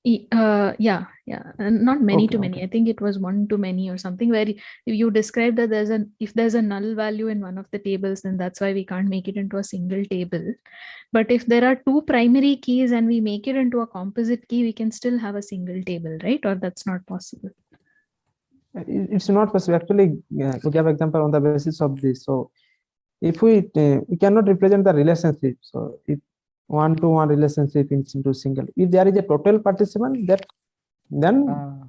[SPEAKER 14] Yeah, not many to many.
[SPEAKER 1] Okay.
[SPEAKER 14] I think it was 1 to many or something, where you described that if there's a null value in one of the tables, then that's why we can't make it into a single table. But if there are 2 primary keys and we make it into a composite key, we can still have a single table, right? Or that's not possible.
[SPEAKER 1] It's not possible. Actually, we give example on the basis of this. So if we cannot represent the relationship, so if 1-to-1 relationship into single, if there is a total participant, then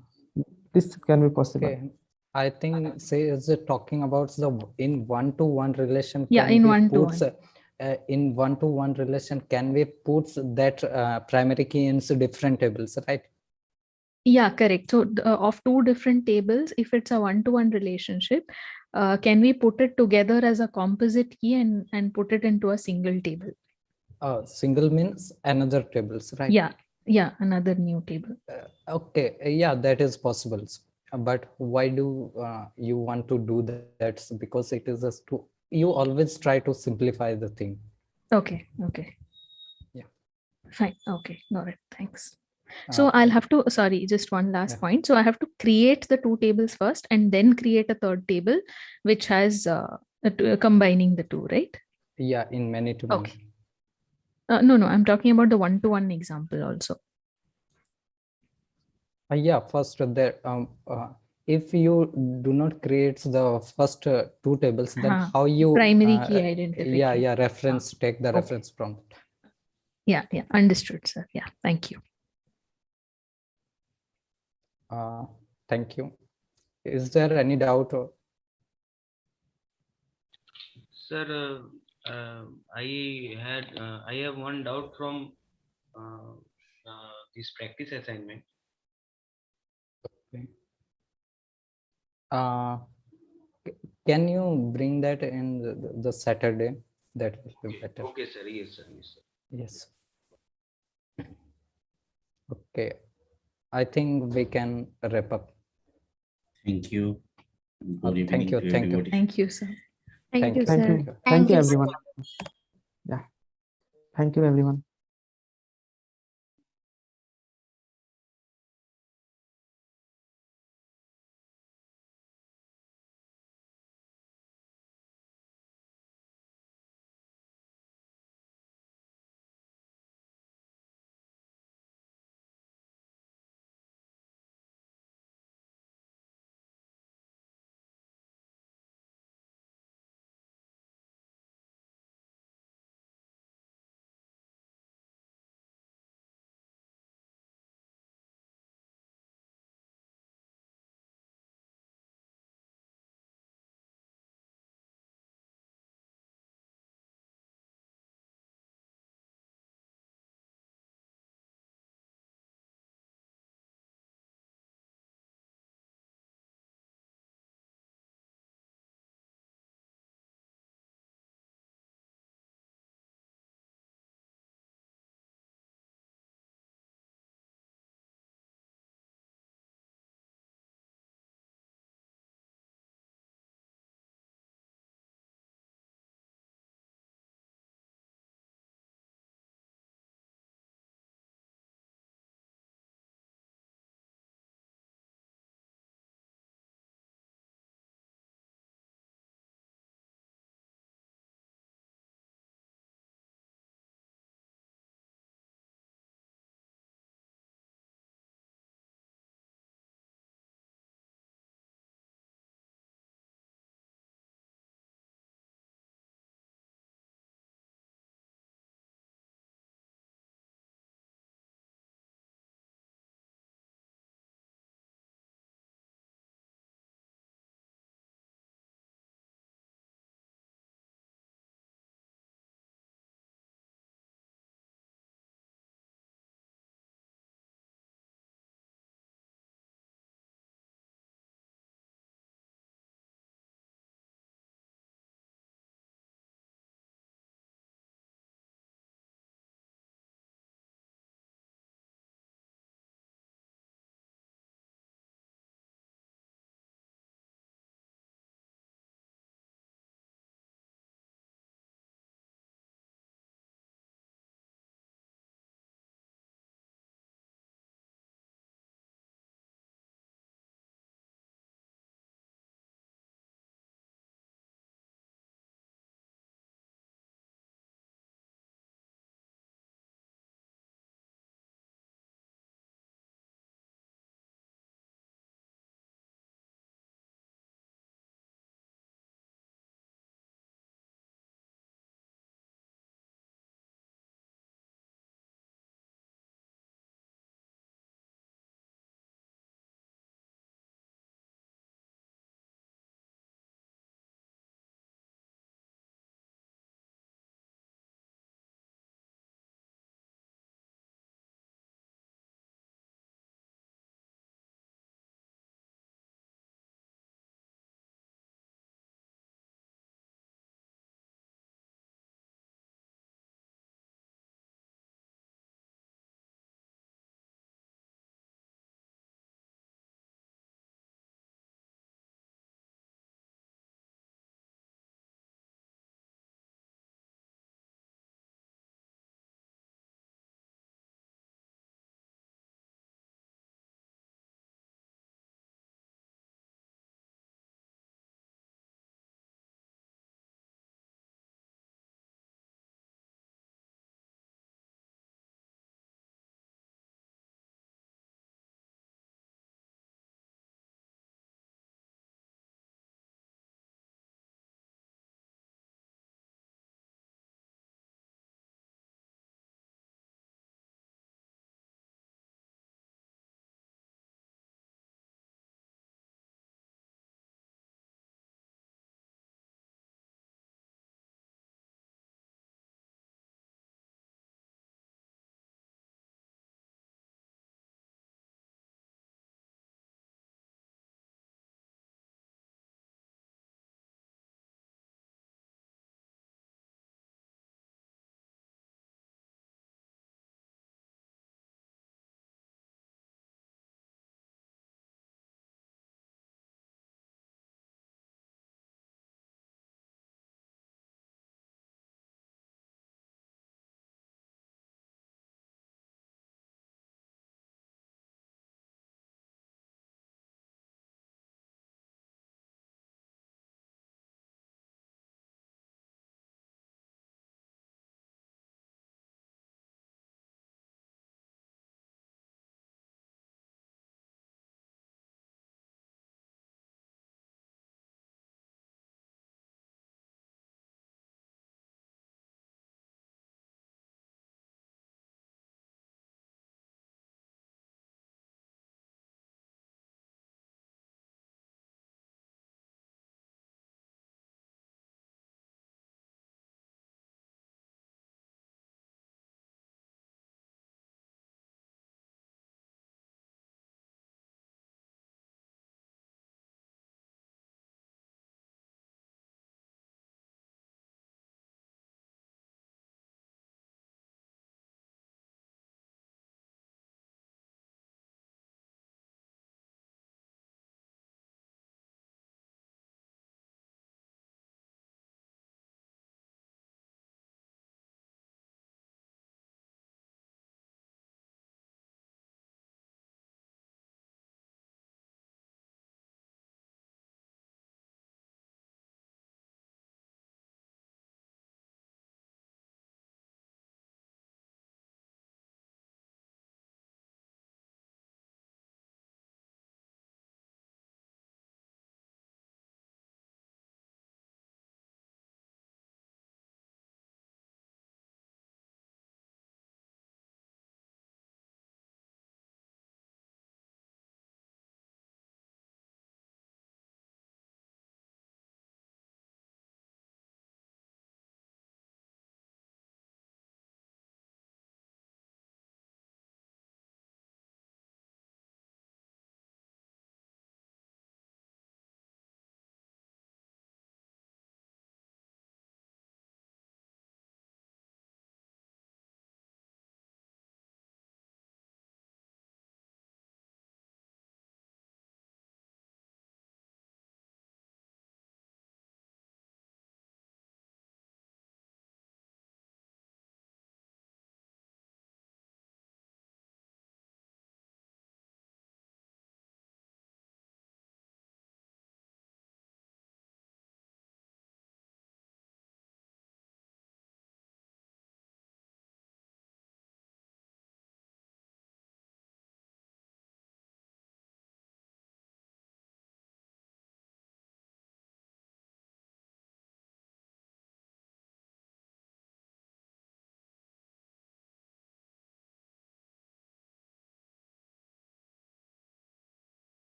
[SPEAKER 1] this can be possible.
[SPEAKER 15] Okay. I think say is it talking about the in 1-to-1 relation.
[SPEAKER 14] Yeah, in 1-to-1.
[SPEAKER 15] In 1-to-1 relation, can we put that primary key into different tables, right?
[SPEAKER 14] Yeah, correct. So of 2 different tables, if it's a 1-to-1 relationship, can we put it together as a composite key and put it into a single table?
[SPEAKER 15] Single means another tables, right?
[SPEAKER 14] Yeah, another new table.
[SPEAKER 15] Okay, yeah, that is possible. But why do you want to do that? Because it is just you always try to simplify the thing.
[SPEAKER 14] Okay.
[SPEAKER 15] Yeah.
[SPEAKER 14] Fine. Okay. Got it. Thanks. So I'll have to, sorry, just one last point. So I have to create the 2 tables first and then create a 3rd table, which has combining the 2, right?
[SPEAKER 15] Yeah, in many to many.
[SPEAKER 14] Okay. No, I'm talking about the 1-to-1 example also.
[SPEAKER 15] Yeah, first there, if you do not create the first 2 tables, then how you
[SPEAKER 14] primary key identification.
[SPEAKER 15] Yeah, reference, take the reference from.
[SPEAKER 14] Yeah, understood, sir. Yeah, thank you.
[SPEAKER 15] Thank you. Is there any doubt?
[SPEAKER 8] Sir, I have one doubt from this practice assignment.
[SPEAKER 15] Okay. Can you bring that in the Saturday? That will be better.
[SPEAKER 8] Okay, sir. Yes, sir.
[SPEAKER 15] Yes. Okay. I think we can wrap up.
[SPEAKER 2] Thank you. Good evening
[SPEAKER 15] thank you.
[SPEAKER 2] to
[SPEAKER 15] Thank you.
[SPEAKER 2] everybody.
[SPEAKER 14] Thank you, sir.
[SPEAKER 10] Thank you,
[SPEAKER 1] Thank
[SPEAKER 10] sir.
[SPEAKER 1] you. Thank you, everyone. Yeah. Thank you, everyone.